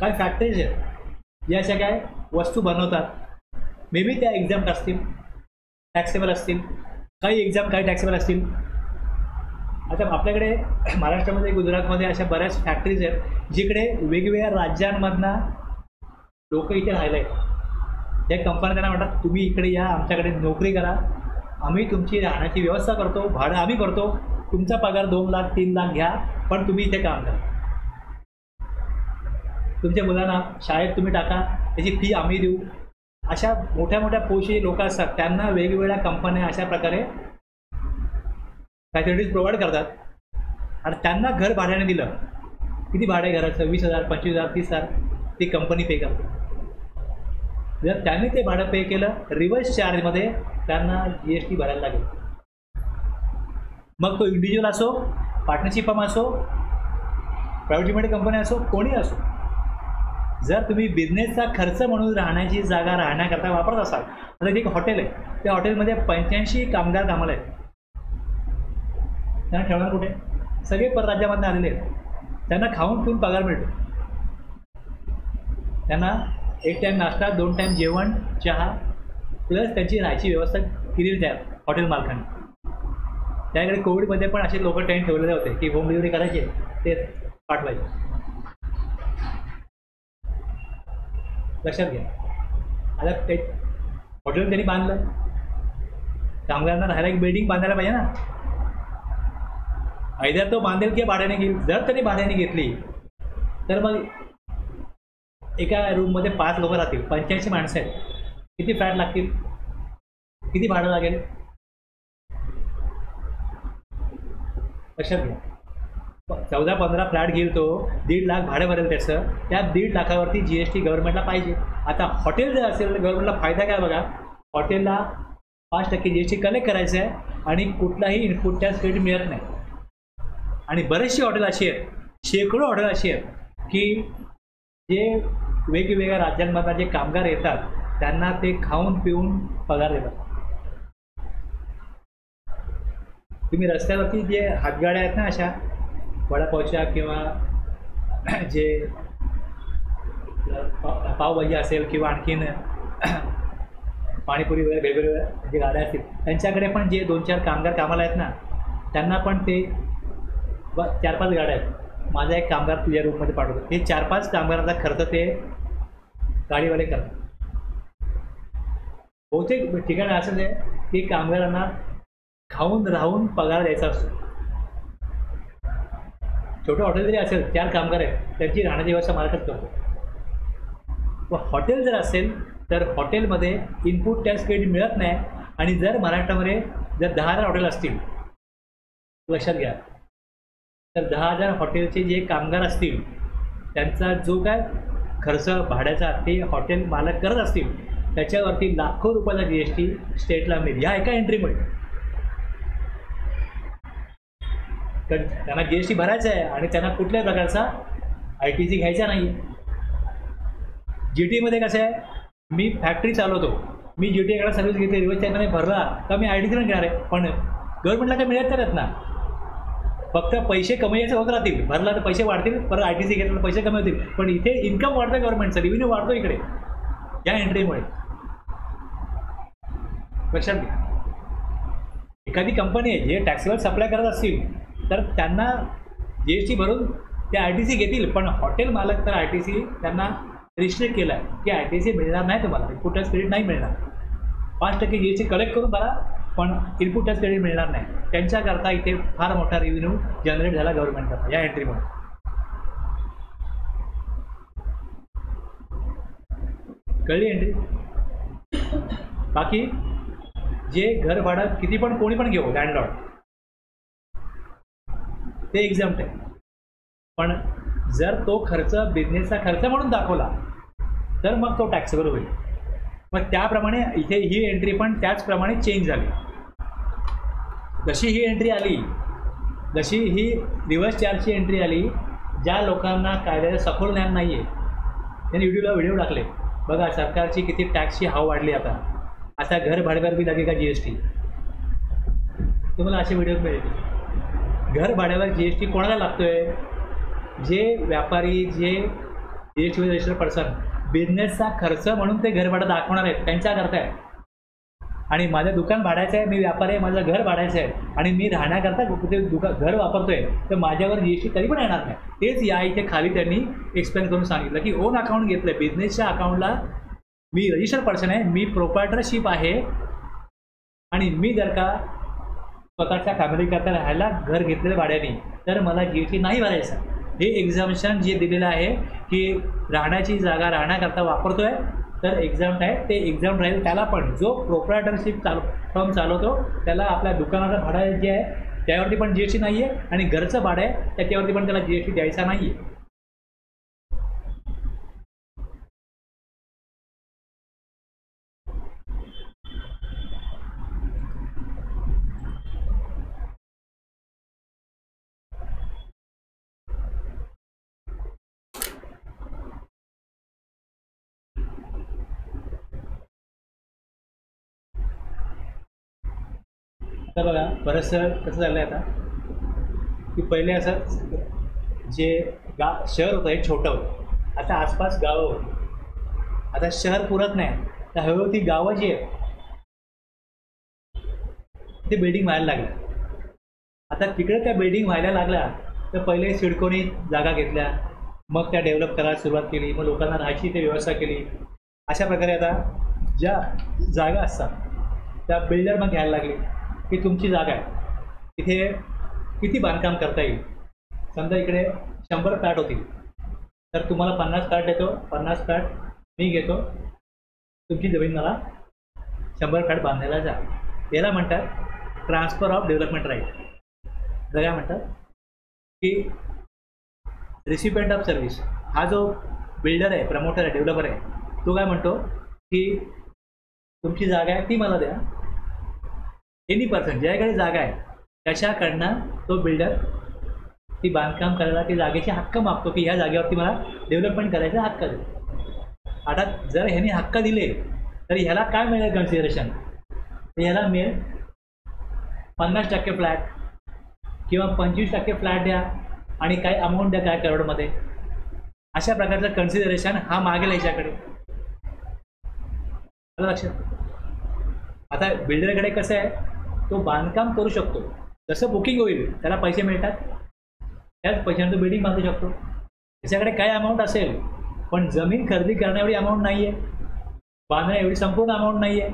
काय फॅक्टरीज आहेत, या सगळ्या वस्तू बनवतात, मे बी त्या एक्झाम्प्ट असतील, टॅक्सेबल असतील, काही एक्झाम काही टॅक्सेबल असतील. आता आपल्याकडे महाराष्ट्रामध्ये गुजरातमध्ये अशा बऱ्याच फॅक्टरीज आहेत जिकडे वेगवेगळ्या राज्यांमधनं लोक इथे राहिले आहेत. त्या कंपन्या त्यांना म्हणतात तुम्ही इकडे या, आमच्याकडे नोकरी करा, आम्ही तुमची राहण्याची व्यवस्था करतो, भाडं आम्ही करतो, तुमचा पगार 2 लाख 3 लाख घ्या, पण तुम्ही इथे काम करा. तुमच्या मुलांना शाळेत तुम्ही टाका, त्याची फी आम्ही देऊ. अशा मोठ्या मोठ्या पोशी लोक असतात, त्यांना वेगवेगळ्या कंपन्या अशा प्रकारे फॅसिलिटीज प्रोव्हाइड करतात आणि त्यांना घर भाड्याने दिलं. किती भाडे घराचं, 20,000 25,000 30,000 ती कंपनी पे करते. जर त्यांनी ते भाडं पे केलं रिव्हर्स चार्जमध्ये त्यांना GST भरायला लागेल. मग तो इंडिव्हिज्युअल असो, पार्टनरशिप फर्म असो, प्रायव्हेट लिमिटेड कंपनी असो, कोणी असो, जर तुम्ही बिझनेसचा खर्च म्हणून राहण्याची जागा राहण्याकरता वापरत असाल, तर एक हॉटेल आहे, त्या हॉटेलमध्ये 85 कामगार कामाला आहेत, त्यांना ठेवणार कुठे, सगळे परराज्यामधून आलेले आहेत, त्यांना खाऊन पिऊन पगार मिळतो, त्यांना 1 टाईम नाश्ता 2 टाईम जेवण चहा प्लस त्यांची राहायची व्यवस्था केलेली त्या हॉटेल मालकांनी. त्याकडे कोविडमध्ये पण असे लोक टेंट ठेवलेले होते की होम डिलिव्हरी करायचे, ते पाठवायचे. लक्षात घ्या. आता ते हॉटेल त्यांनी बांधलं, कामगारांना राहायला एक बिल्डिंग बांधायला पाहिजे ना. आयदर तो बांधेल किंवा भाड्याने घेईल. जर त्यांनी भाड्याने घेतली तर मग एका रूममध्ये 5 लोक राहतील, 85 माणसं आहेत, किती फ्लॅट लागतील, किती भाडं लागेल, लक्षात घ्या. 14-15 फ्लॅट घेईल तो, 1.5 लाख भाडं भरेल त्याचं, त्या 1.5 लाखावरती GST गव्हर्नमेंटला पाहिजे. आता हॉटेल जर असेल तर गव्हर्नमेंटला फायदा काय बघा, हॉटेलला 5% GST कलेक्ट करायचं आहे आणि कुठलाही इनपुट टॅक्स क्रेडिट मिळत नाही. आणि बरेचशी हॉटेल अशी आहेत, शेकडो हॉटेल अशी आहेत की जे वेगवेगळ्या राज्यांमधून जे कामगार येतात त्यांना ते खाऊन पिऊन पगार देतात. तुम्ही रस्त्यावरती जे हातगाड्या आहेत ना, अशा वडापावच्या किंवा जे पावभाजी असेल किंवा आणखीन पाणीपुरी वगैरे वेगवेगळ्या जे गाड्या असतील त्यांच्याकडे पण जे 2-4 कामगार कामाला आहेत ना त्यांना पण ते 4-5 गाड्या आहेत. माझा एक कामगार तुझ्या रूममध्ये पाठवतो. हे 4-5 कामगारांचा खर्च ते गाडीवाले करतात. बहुतेक ठिकाणी असं आहे की कामगारांना खाऊन राहून पगार द्यायचा असतो. छोटं हॉटेल जरी असेल 4 कामगार आहेत त्यांची राहण्याची व्यवस्था मालकच करतो. व हॉटेल जर असेल तर हॉटेलमध्ये इनपुट टॅक्स क्रेडिट मिळत नाही. आणि जर महाराष्ट्रामध्ये जर 10,000 हॉटेल असतील लक्षात घ्या तर 10,000 हॉटेलचे जे कामगार असतील त्यांचा जो काय खर्च भाड्याचा ते हॉटेल मालक करत असतील त्याच्यावरती लाखो रुपयाला GST स्टेटला मिळेल ह्या एका एंट्रीमुळे. तर त्यांना GST भरायचा आहे आणि त्यांना कुठल्याही प्रकारचा ITC घ्यायचा नाही. GTमध्ये कसं आहे मी फॅक्टरी चालवतो मी GTकडे सर्व्हिस घेते रिवर्स चॅनल भरला तर मी ITC नाही घेणार आहे. पण गव्हर्नमेंटला काही मिळत नाहीत ना फक्त पैसे कमाईचे होत राहतील. भरला तर पैसे वाढतील परत ITC घेतलं तर पैसे कमी होतील. पण इथे इन्कम वाढतं गव्हर्नमेंटचं रेव्हेन्यू वाढतो इकडे या एंट्रीमुळे. लक्षात घ्या एखादी कंपनी आहे जे टॅक्सेबल सप्लाय करत असतील तर त्यांना GST भरून ते ITC घेतील. पण हॉटेल मालक तर ITC त्यांना रिस्ट्रिक्ट केलं आहे की ITC मिळणार नाही तुम्हाला इनपुट टॅक्स क्रेडिट नाही मिळणार. 5% GST कलेक्ट करून भरा पण इनपुट टॅक्स क्रेडिट मिळणार नाही. त्यांच्याकरता इथे फार मोठा रेव्हेन्यू जनरेट झाला गव्हर्नमेंटचा या एंट्रीमुळे. कळली एंट्री. बाकी जे घर भाडं किती पण कोणी पण घेऊ लँडलॉर्ड ते एक्झाम्प्ट आहे. पण जर तो खर्च बिझनेसचा खर्च म्हणून दाखवला तर मग तो टॅक्सेबल होईल. मग त्याप्रमाणे इथे ही एंट्री पण त्याचप्रमाणे चेंज झाली. जशी ही एंट्री आली जशी ही रिव्हर्स चार्जची एंट्री आली ज्या लोकांना कायद्याचं सखोल ज्ञान नाही आहे त्यांनी व्हिडिओ टाकले बघा सरकारची किती टॅक्सची हाव वाढली. आता घर भाड्यावर बी लागेल का GST तुम्हाला असे व्हिडिओ मिळतील. घर भाड्यावर GST कोणाला लागतोय जे व्यापारी जे GST रजिस्टर्ड पर्सन बिझनेसचा खर्च म्हणून ते घर भाडं दाखवणार आहेत त्यांच्याकरता आहे. आणि माझं दुकान भाड्याचं आहे मी व्यापारी आहे माझं घर भाड्याचं आहे आणि मी राहण्याकरता कुठे घर वापरतोय तर माझ्यावर GST कधी पण येणार नाही. तेच या इथे खाली त्यांनी एक्सप्लेन करून सांगितलं की ओन अकाउंट घेतलं बिझनेसच्या अकाउंटला मी रजिस्टर्ड पर्सन आहे मी प्रोप्रायटरशिप आहे आणि मी जर का स्वतःच्या फॅमिलीकरता राहायला घर घेतलेलं भाड्याने तर मला GST नाही भरायचं. हे एक्झाम्शन जे दिलेलं आहे की राहण्याची जागा राहण्याकरता वापरतोय तर एक्झाम्प्ट आहे ते एक्झाम्प्ट राहील. त्याला पण जो प्रोप्रायटरशिप फर्म चालवतो त्याला आपल्या दुकानाचं भाडं जे आहे त्यावरती पण GST नाही आहे आणि घरचं भाडं आहे त्याच्यावरती पण त्याला GST द्यायचा नाही आहे. आता बघा बरंचसं कसं झालं आहे आता की पहिले असं जे शहर होतं हे छोटं होतं आता आसपास गावं होती. आता शहर पुरत नाही तर हळूहळू ती गावं जी आहेत ते बिल्डिंग व्हायला लागल्या. आता तिकडे त्या बिल्डिंग व्हायला लागल्या तर पहिले सिडकोनी जागा घेतल्या मग त्या डेव्हलप करायला सुरुवात केली मग लोकांना राहायची ते व्यवस्था केली. अशा प्रकारे आता ज्या जागा असतात त्या बिल्डर मग घ्यायला लागले की तुमची जागा आहे तिथे किती बांधकाम करता येईल. समजा इकडे 100 फ्लॅट होतील तर तुम्हाला 50 फ्लॅट देतो 50 फ्लॅट मी घेतो तुमची जमीन मला 100 फ्लॅट बांधायला जा. याला म्हणतात ट्रान्सफर ऑफ डेव्हलपमेंट राईट. काय म्हणतात की रिसिपेंट ऑफ सर्व्हिस हा जो बिल्डर आहे प्रमोटर आहे डेव्हलपर आहे तो काय म्हणतो की तुमची जागा आहे ती मला द्या. एनी पर्सन ज्याकडे जागा आहे त्याच्याकडनं तो बिल्डर ती बांधकाम करायला ती जागेचे हक्क मागतो की ह्या जागेवरती मला डेव्हलपमेंट करायचा हक्क दे. आता जर ह्याने हक्क दिले तर ह्याला काय मिळेल कन्सिडरेशन तर ह्याला मिळेल 50% फ्लॅट किंवा 25% फ्लॅट द्या आणि काही अमाऊंट द्या काय करोडमध्ये अशा प्रकारचं कन्सिडरेशन हा मागेल याच्याकडे. लक्षात. आता बिल्डरकडे कसं आहे, तो बांधकाम करू शकतो, जसं बुकिंग होईल त्याला पैसे मिळतात, त्याच पैशाने तो बिल्डिंग बांधू शकतो. त्याच्याकडे काय अमाऊंट असेल, पण जमीन खरेदी करण्याएवढी अमाऊंट नाही आहे, बांधण्या एवढी संपूर्ण अमाऊंट नाही आहे.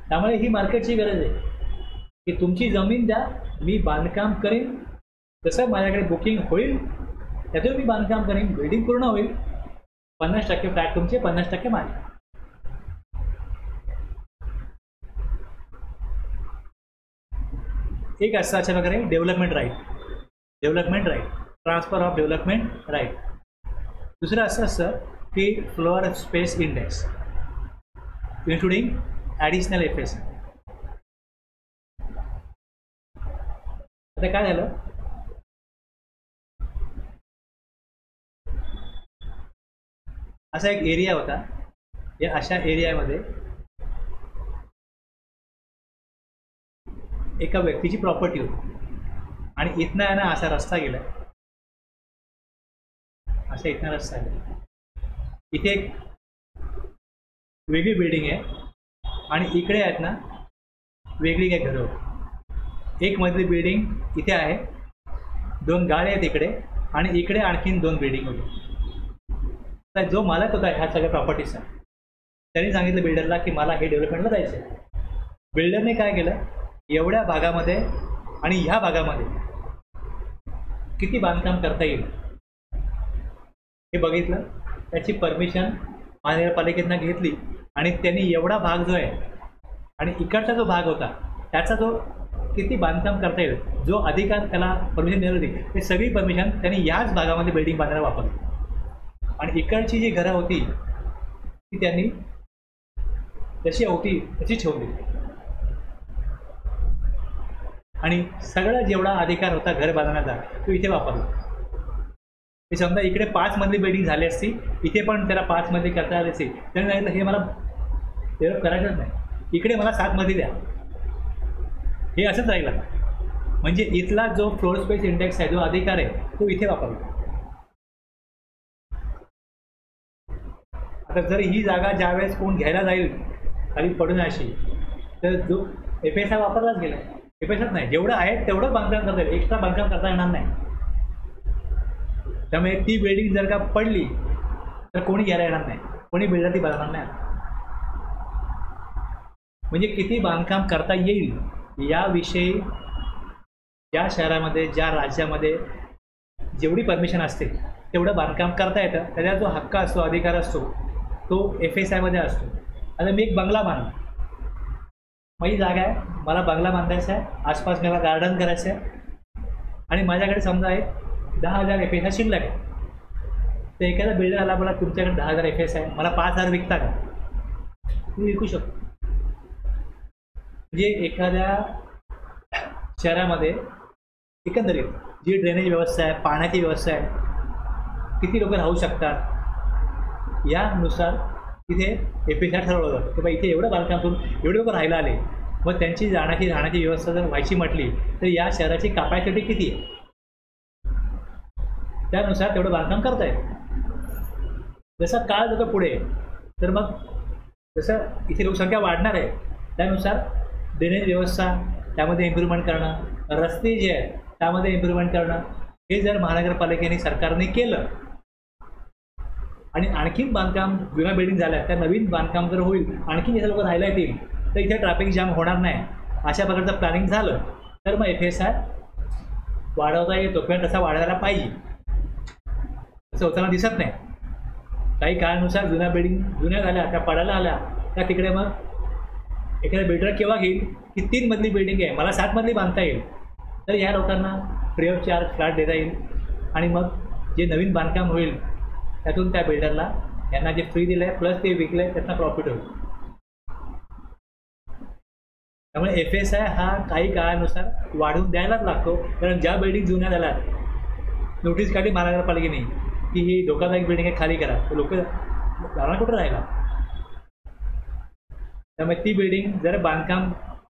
त्यामुळे ही मार्केटची गरज आहे की तुमची जमीन द्या, मी बांधकाम करेन, जसं माझ्याकडे बुकिंग होईल त्यातून मी बांधकाम करेन, बिल्डिंग पूर्ण होईल, 50% फ्लॅट तुमचे, 50% माझे. एक असं अशा प्रकारे development right, transfer of development right. दुसरं असं असतं की floor space index including additional FS. आता काय झालं, असा एक एरिया होता, या अशा एरियामध्ये एका व्यक्तीची प्रॉपर्टी होती आणि इथनं आहे ना असा रस्ता गेला, असा इथनं रस्ता गेला. इथे एक वेगळी बिल्डिंग आहे आणि इकडे आहेत ना वेगळी काही घरं होती. एक मधली बिल्डिंग इथे आहे, 2 गाळे आहेत इकडे, आणि इकडे आणखीन 2 बिल्डिंग होती. तर जो मालक होता ह्या सगळ्या प्रॉपर्टीचा, त्यांनी सांगितलं बिल्डरला की मला हे डेव्हलपमेंटला जायचं आहे. बिल्डरने काय केलं, एवढ्या भागामध्ये आणि ह्या भागामध्ये किती बांधकाम करता येईल हे बघितलं, त्याची परमिशन महानगरपालिकेतनं घेतली आणि त्यांनी एवढा भाग जो आहे आणि इकडचा जो भाग होता त्याचा जो किती बांधकाम करता येईल, जो अधिकार त्याला परमिशन देणार होती, ते सगळी परमिशन त्यांनी याच भागामध्ये बिल्डिंग बांधायला वापरली. आणि इकडची जी घरं होती ती त्यांनी जशी होती तशी ठेवली आणि सगळा जेवढा अधिकार होता घर बांधण्याचा तो इथे वापरला. हे समजा इकडे 5 मजली बिल्डिंग झाली असती, इथे पण त्याला 5 मजली करता आली असती, त्यांनी सांगितलं हे मला डेव्हलप करायचंच नाही, इकडे मला 7 मजली द्या. हे असंच राहिलं. म्हणजे इथला जो फ्लोर स्पेस इंडेक्स आहे, जो अधिकार आहे, तो इथे वापरला. आता जर ही जागा ज्यावेळेस कोण घ्यायला जाईल खाली पडून अशी, तर जो FSI वापरलाच गेला. FSIच नाही, जेवढं आहे तेवढं बांधकाम करता येईल, एक्स्ट्रा बांधकाम करता येणार नाही. त्यामुळे ती बिल्डिंग जर का पडली तर कोणी घ्यायला येणार नाही, कोणी बिल्डर ती बनवणार नाही. म्हणजे किती बांधकाम करता येईल याविषयी ज्या शहरामध्ये, ज्या राज्यामध्ये जेवढी परमिशन असते तेवढं बांधकाम करता येतं. त्याचा जो हक्क असतो, अधिकार असतो, तो FSIमध्ये असतो. आता मी एक बंगला बांधला, माझी जागा आहे, मला बंगला बांधायचा आहे, आसपास मला गार्डन करायचं आहे आणि माझ्याकडे समजा आहे 10,000 FSI शिल्लक आहे. तर एखादा बिल्डर आला, मला तुमच्याकडे 10,000 FSI आहे, मला 5,000 विकता का? तुम्ही विकू शकतो. म्हणजे एखाद्या शहरामध्ये एकंदरीत जी ड्रेनेज व्यवस्था आहे, पाण्याची व्यवस्था आहे, किती लोक राहू शकतात, यानुसार तिथे FSI ठरवलं जातं की बा इथे एवढं बांधकाम करून एवढे लोक राहायला आले, मग त्यांची राहण्याची व्यवस्था जर व्हायची म्हटली तर या शहराची कॅपॅसिटी किती आहे, त्यानुसार तेवढं बांधकाम करता येतं. जसा काळ जातो पुढे, तर मग जसं इथे लोकसंख्या वाढणार आहे त्यानुसार ड्रेनेज व्यवस्था त्यामध्ये इम्प्रूव्हमेंट करणं, रस्ते जे आहेत त्यामध्ये इम्प्रूव्हमेंट करणं, हे जर महानगरपालिकेने सरकारने केलं आणि आणखीन बांधकाम जुन्या बिल्डिंग झाल्या त्या नवीन बांधकाम जर होईल, आणखीन इथे लोक राहायला येतील, तर इथे ट्रॅफिक जाम होणार नाही. अशा प्रकारचं प्लॅनिंग झालं तर मग FSI वाढवता येतो किंवा तसा वाढवायला पाहिजे. असं होताना दिसत नाही. काही काळानुसार जुन्या बिल्डिंग जुन्या झाल्या, त्या पडायला आल्या, त्या तिकडे मग एखादा बिल्डर केव्हा घेईल की 3 मजली बिल्डिंग आहे, मला 7 मजली बांधता येईल, तर ह्या लोकांना फ्री ऑफ चार्ज फ्लॅट देता येईल आणि मग जे नवीन बांधकाम होईल त्यातून त्या बिल्डरला यांना जे फ्री दिलं आहे प्लस ते विकलं आहे त्यातनं प्रॉफिट होईल. त्यामुळे FSI हा काही काळानुसार वाढवून द्यायलाच लागतो. कारण ज्या बिल्डिंग जुन्या झाल्या, नोटीस काढली महानगरपालिकेने की ही धोकादायक बिल्डिंग आहे, खाली करा, तर लोक जाणार कुठं राहिला. त्यामुळे ती बिल्डिंग जर बांधकाम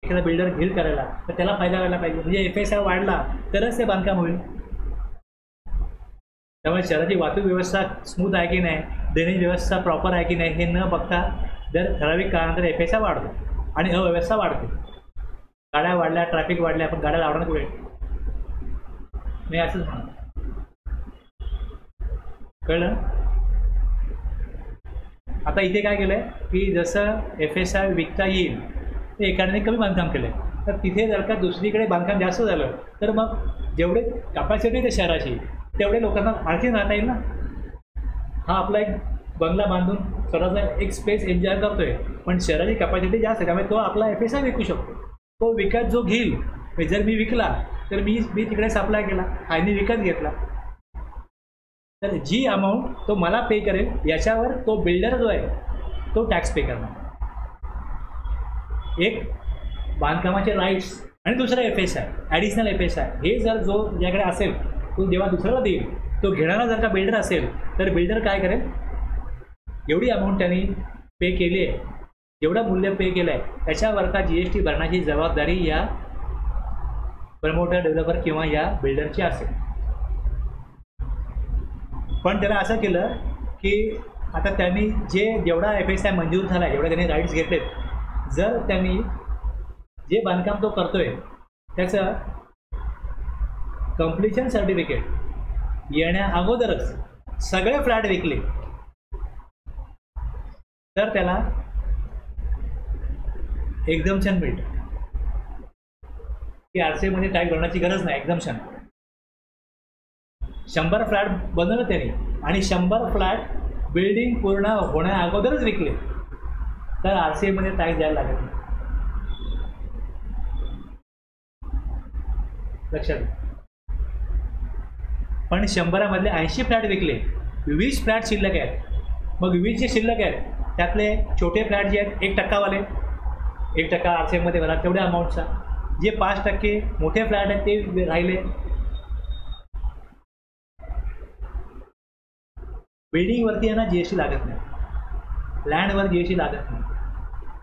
एखादा बिल्डर घेईल करायला तर त्याला फायदा व्हायला पाहिजे. म्हणजे FSI वाढला तरच ते बांधकाम होईल. त्यामुळे शहराची वाहतूक व्यवस्था स्मूथ आहे की नाही, ड्रेनेज व्यवस्था प्रॉपर आहे की नाही हे न बघता दर ठराविक काळानंतर FSI वाढतो आणि अव्यवस्था वाढते. गाड्या वाढल्या, ट्रॅफिक वाढल्या, आपण गाड्या लावणार कुठे? मी असंच म्हणतो. कळलं? आता इथे काय केलं आहे की जसं FSI विकता येईल ते एकाने कमी बांधकाम केलं आहे, तर तिथे जर का दुसरीकडे बांधकाम जास्त झालं तर मग जेवढे कॅपॅसिटी ते शहराची तेवढे लोकांना आणखी राहता येईल ना. हा आपला एक बंगला बांधून स्वतःचा एक स्पेस एन्जॉय करतोय, पण शहराची कॅपॅसिटी जास्त आहे त्यामुळे तो आपला FSI विकू शकतो. तो विकत जो घेईल, जर मी विकला तर मी तिकडे सप्लाय केला, आईने विकत घेतला, तर जी अमाऊंट तो मला पे करेल याच्यावर तो बिल्डर जो आहे तो टॅक्स पे करणार. एक बांधकामाचे राईट्स आणि दुसरा FSI, ॲडिशनल FSI. हे जर जो ज्याकडे असेल तो जेव्हा दुसऱ्याला देईल, तो घेणारा जर का बिल्डर असेल तर बिल्डर काय करेल, एवढी अमाऊंट त्यांनी पे केली आहे, जेवढं मूल्य पे केलं आहे त्याच्यावरचा GST भरण्याची जबाबदारी या प्रमोटर, डेव्हलपर किंवा या बिल्डरची असेल. पण त्याला असं केलं की आता त्यांनी जेवढा FSI मंजूर झाला आहे, जेवढे त्यांनी राईट्स घेतलेत, जर त्यांनी जे बांधकाम तो करतोय त्याचं कंप्लिशन सर्टिफिकेट येण्या अगोदरच सगळे फ्लॅट विकले तर त्याला एक्झम्पशन मिळतं की RCA मध्ये टॅक्स भरण्याची गरज नाही. एक्झम्पशन 100 फ्लॅट बनवलं त्यांनी आणि 100 फ्लॅट बिल्डिंग पूर्ण होण्या अगोदरच विकले तर RCA मध्ये टॅक्स द्यायला लागत नाही. लक्षात. पण 100 मधले 80 फ्लॅट विकले, 20 फ्लॅट शिल्लक आहेत. मग 20 जे शिल्लक आहेत त्यातले छोटे फ्लॅट जे आहेत 1% वाले, 1% RCA मध्ये भरा तेवढ्या अमाऊंटचा. जे 5% मोठे फ्लॅट आहेत ते राहिले. बिल्डिंगवरती यांना GST लागत नाही, लँडवर GST लागत नाही.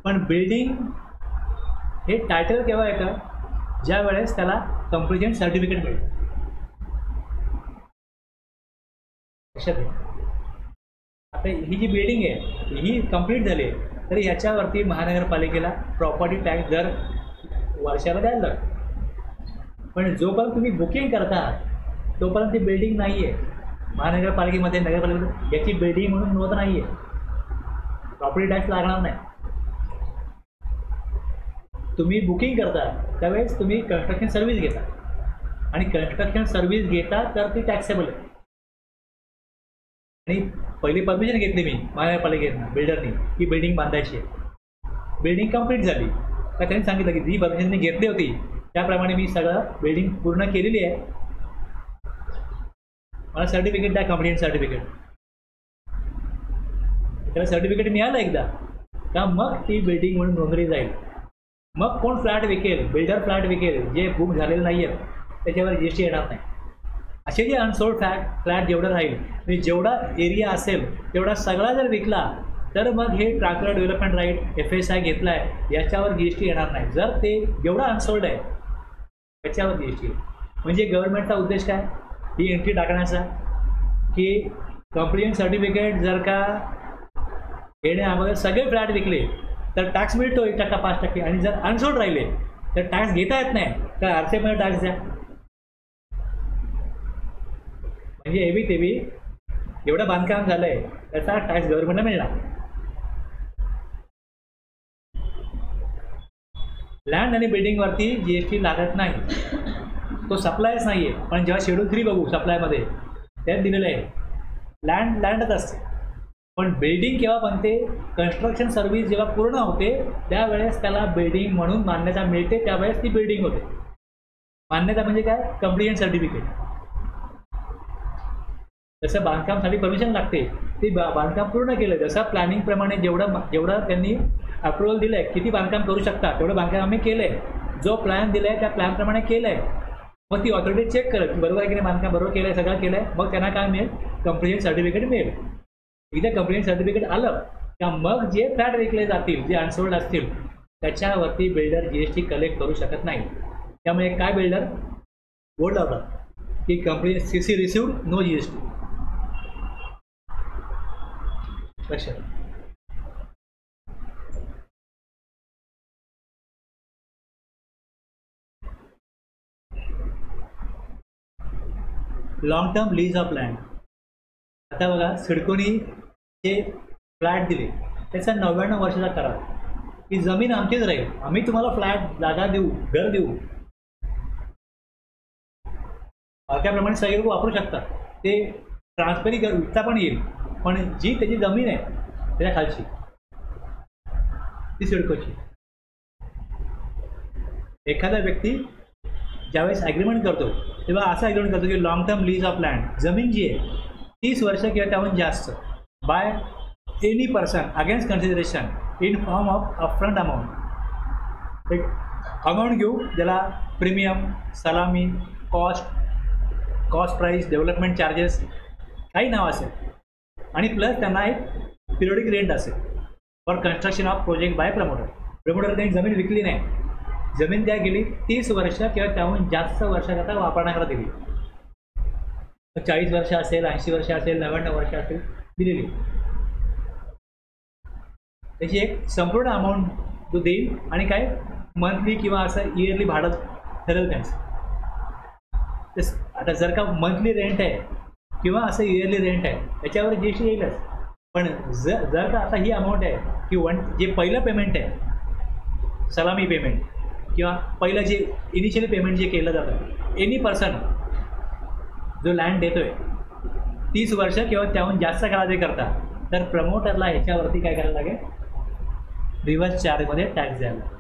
पण बिल्डिंग हे टायटल केव्हा येतं, ज्या वेळेस त्याला कंप्लिशन सर्टिफिकेट मिळतं. लक्षात घ्या. आता ही जी बिल्डिंग आहे ही कंप्लीट झाली आहे तर ह्याच्यावरती महानगरपालिकेला प्रॉपर्टी टॅक्स दर वर्षाला द्यायला लागतो. पण जोपर्यंत तुम्ही बुकिंग करता तोपर्यंत ती बिल्डिंग नाही आहे महानगरपालिकेमध्ये, नगरपालिकेमध्ये याची बिल्डिंग म्हणून नोंद नाही आहे, प्रॉपर्टी टॅक्स लागणार नाही. तुम्ही बुकिंग करता त्यावेळेस तुम्ही कन्स्ट्रक्शन सर्व्हिस घेता आणि कन्स्ट्रक्शन सर्व्हिस घेता तर ती टॅक्सेबल आहे. आणि पहिली परमिशन घेतली मी महानगरपालिकेनं, बिल्डरनी, ही बिल्डिंग बांधायची आहे. बिल्डिंग कंप्लीट झाली का त्यांनी सांगितलं की जी परमिशन मी घेतली होती त्याप्रमाणे मी सगळं बिल्डिंग पूर्ण केलेली आहे, मला सर्टिफिकेट द्या, कंप्लीट सर्टिफिकेट. त्याला सर्टिफिकेट मिळालं एकदा का मग ती बिल्डिंग म्हणून नोंदली जाईल. मग कोण फ्लॅट विकेल, बिल्डर फ्लॅट विकेल जे बुक झालेले नाही आहेत त्याच्यावर GST येणार नाही. असे जे अनसोल्ड फ्लॅट जेवढं राहील म्हणजे जेवढा एरिया असेल तेवढा सगळा जर विकला तर मग हे ट्रान्सफर डेव्हलपमेंट राईट FSI घेतला आहे याच्यावर GST येणार नाही. जर ते जेवढा अनसोल्ड आहे त्याच्यावर GST. म्हणजे गव्हर्नमेंटचा उद्देश काय, ही एंट्री टाकण्याचा की कंप्लिशन सर्टिफिकेट जर का येण्या अगोदर सगळे फ्लॅट विकले तर टॅक्स मिळतो 1%, 5%. आणि जर अनसोल्ड राहिले तर टॅक्स घेता येत नाही तर RCA मध्ये टॅक्स द्या. म्हणजे एबी तेबी एवढं बांधकाम झालं आहे त्याचा टॅक्स गव्हर्नमेंटला मिळणार. लँड आणि बिल्डिंगवरती GST लागत नाही, तो सप्लायच नाही आहे. पण जेव्हा शेड्यूल 3 बघू सप्लायमध्ये त्यात दिलेलं आहे लँडच असते. पण बिल्डिंग केव्हा बनते, कन्स्ट्रक्शन सर्व्हिस जेव्हा पूर्ण होते त्यावेळेस त्याला बिल्डिंग म्हणून मान्यता मिळते, त्यावेळेस ती बिल्डिंग होते. मान्यता म्हणजे काय, कंप्लिशन सर्टिफिकेट. जसं बांधकामसाठी परमिशन लागते ती बांधकाम पूर्ण केलं, जसं प्लॅनिंगप्रमाणे जेवढं त्यांनी अप्रुव्हल दिलं आहे, किती बांधकाम करू शकता तेवढं बांधकाम आम्ही केलं आहे. जो प्लॅन दिला आहे त्या प्लॅनप्रमाणे केलं आहे. मग ती ऑथॉरिटी चेक करत की बरोबर आहे की नाही, बांधकाम बरोबर केलं आहे, सगळं केलं आहे, मग त्यांना काय मिळेल, कंप्लिशन सर्टिफिकेट मिळेल. एकदा कंप्लिशन सर्टिफिकेट आलं का मग जे फ्लॅट विकले जातील, जे अनसोल्ड असतील त्याच्यावरती बिल्डर GST कलेक्ट करू शकत नाही. त्यामुळे काय बिल्डर बोर्ड लावतात की completion CC received no GST. लक्षात. Long term lease of land. आता बघा सिडकोनी जे फ्लॅट दिले त्याचा 99 वर्षाचा करार. ही जमीन आमचीच राहील, आम्ही तुम्हाला फ्लॅट जागा देऊ, घर देऊ, त्याप्रमाणे सगळे लोक वापरू शकतात. ते ट्रान्सफरी विकता पण येईल, पण जी त्याची जमीन आहे त्याच्या खालची ती सिडकोची. एखादा व्यक्ती ज्यावेळेस ॲग्रीमेंट करतो तेव्हा असं ॲग्रीमेंट करतो की long term lease of land, जमीन जी आहे 30 वर्ष किंवा त्याहून जास्त, by any person against consideration in form of upfront amount. एक अमाऊंट घेऊ ज्याला प्रीमियम, सलामी, कॉस्ट प्राईस, डेव्हलपमेंट चार्जेस काही नाव असेल, आणि प्लस त्यांना एक पिरियडिक रेंट असेल for construction of project by promoter. Promoter त्यांनी जमीन विकली नाही, जमीन त्या गेली 30 वर्ष किंवा त्याहून जास्त वर्षाकरता वापरण्याकरता दिली. 40 वर्ष असेल, 80 वर्ष असेल, 99 वर्ष असेल दिलेली, त्याची एक संपूर्ण अमाऊंट तो देईल. आणि काय मंथली किंवा असं इयरली भाडं ठरेल त्यांचं. आता जर का मंथली रेंट आहे किंवा असं इयरली रेंट आहे त्याच्यावर जी एस टी येईलच. पण जर का आता ही अमाऊंट आहे की जे पहिलं पेमेंट आहे, सलामी पेमेंट किंवा पहिलं जे इनिशियली पेमेंट जे केलं जातं, एनी पर्सन जो लँड देतोय 30 वर्ष किंवा त्याहून जास्त काळाचे करता, तर प्रमोटरला ह्याच्यावरती काय करायला लागेल, रिव्हर्स चार्जमध्ये टॅक्स द्यायला लागेल.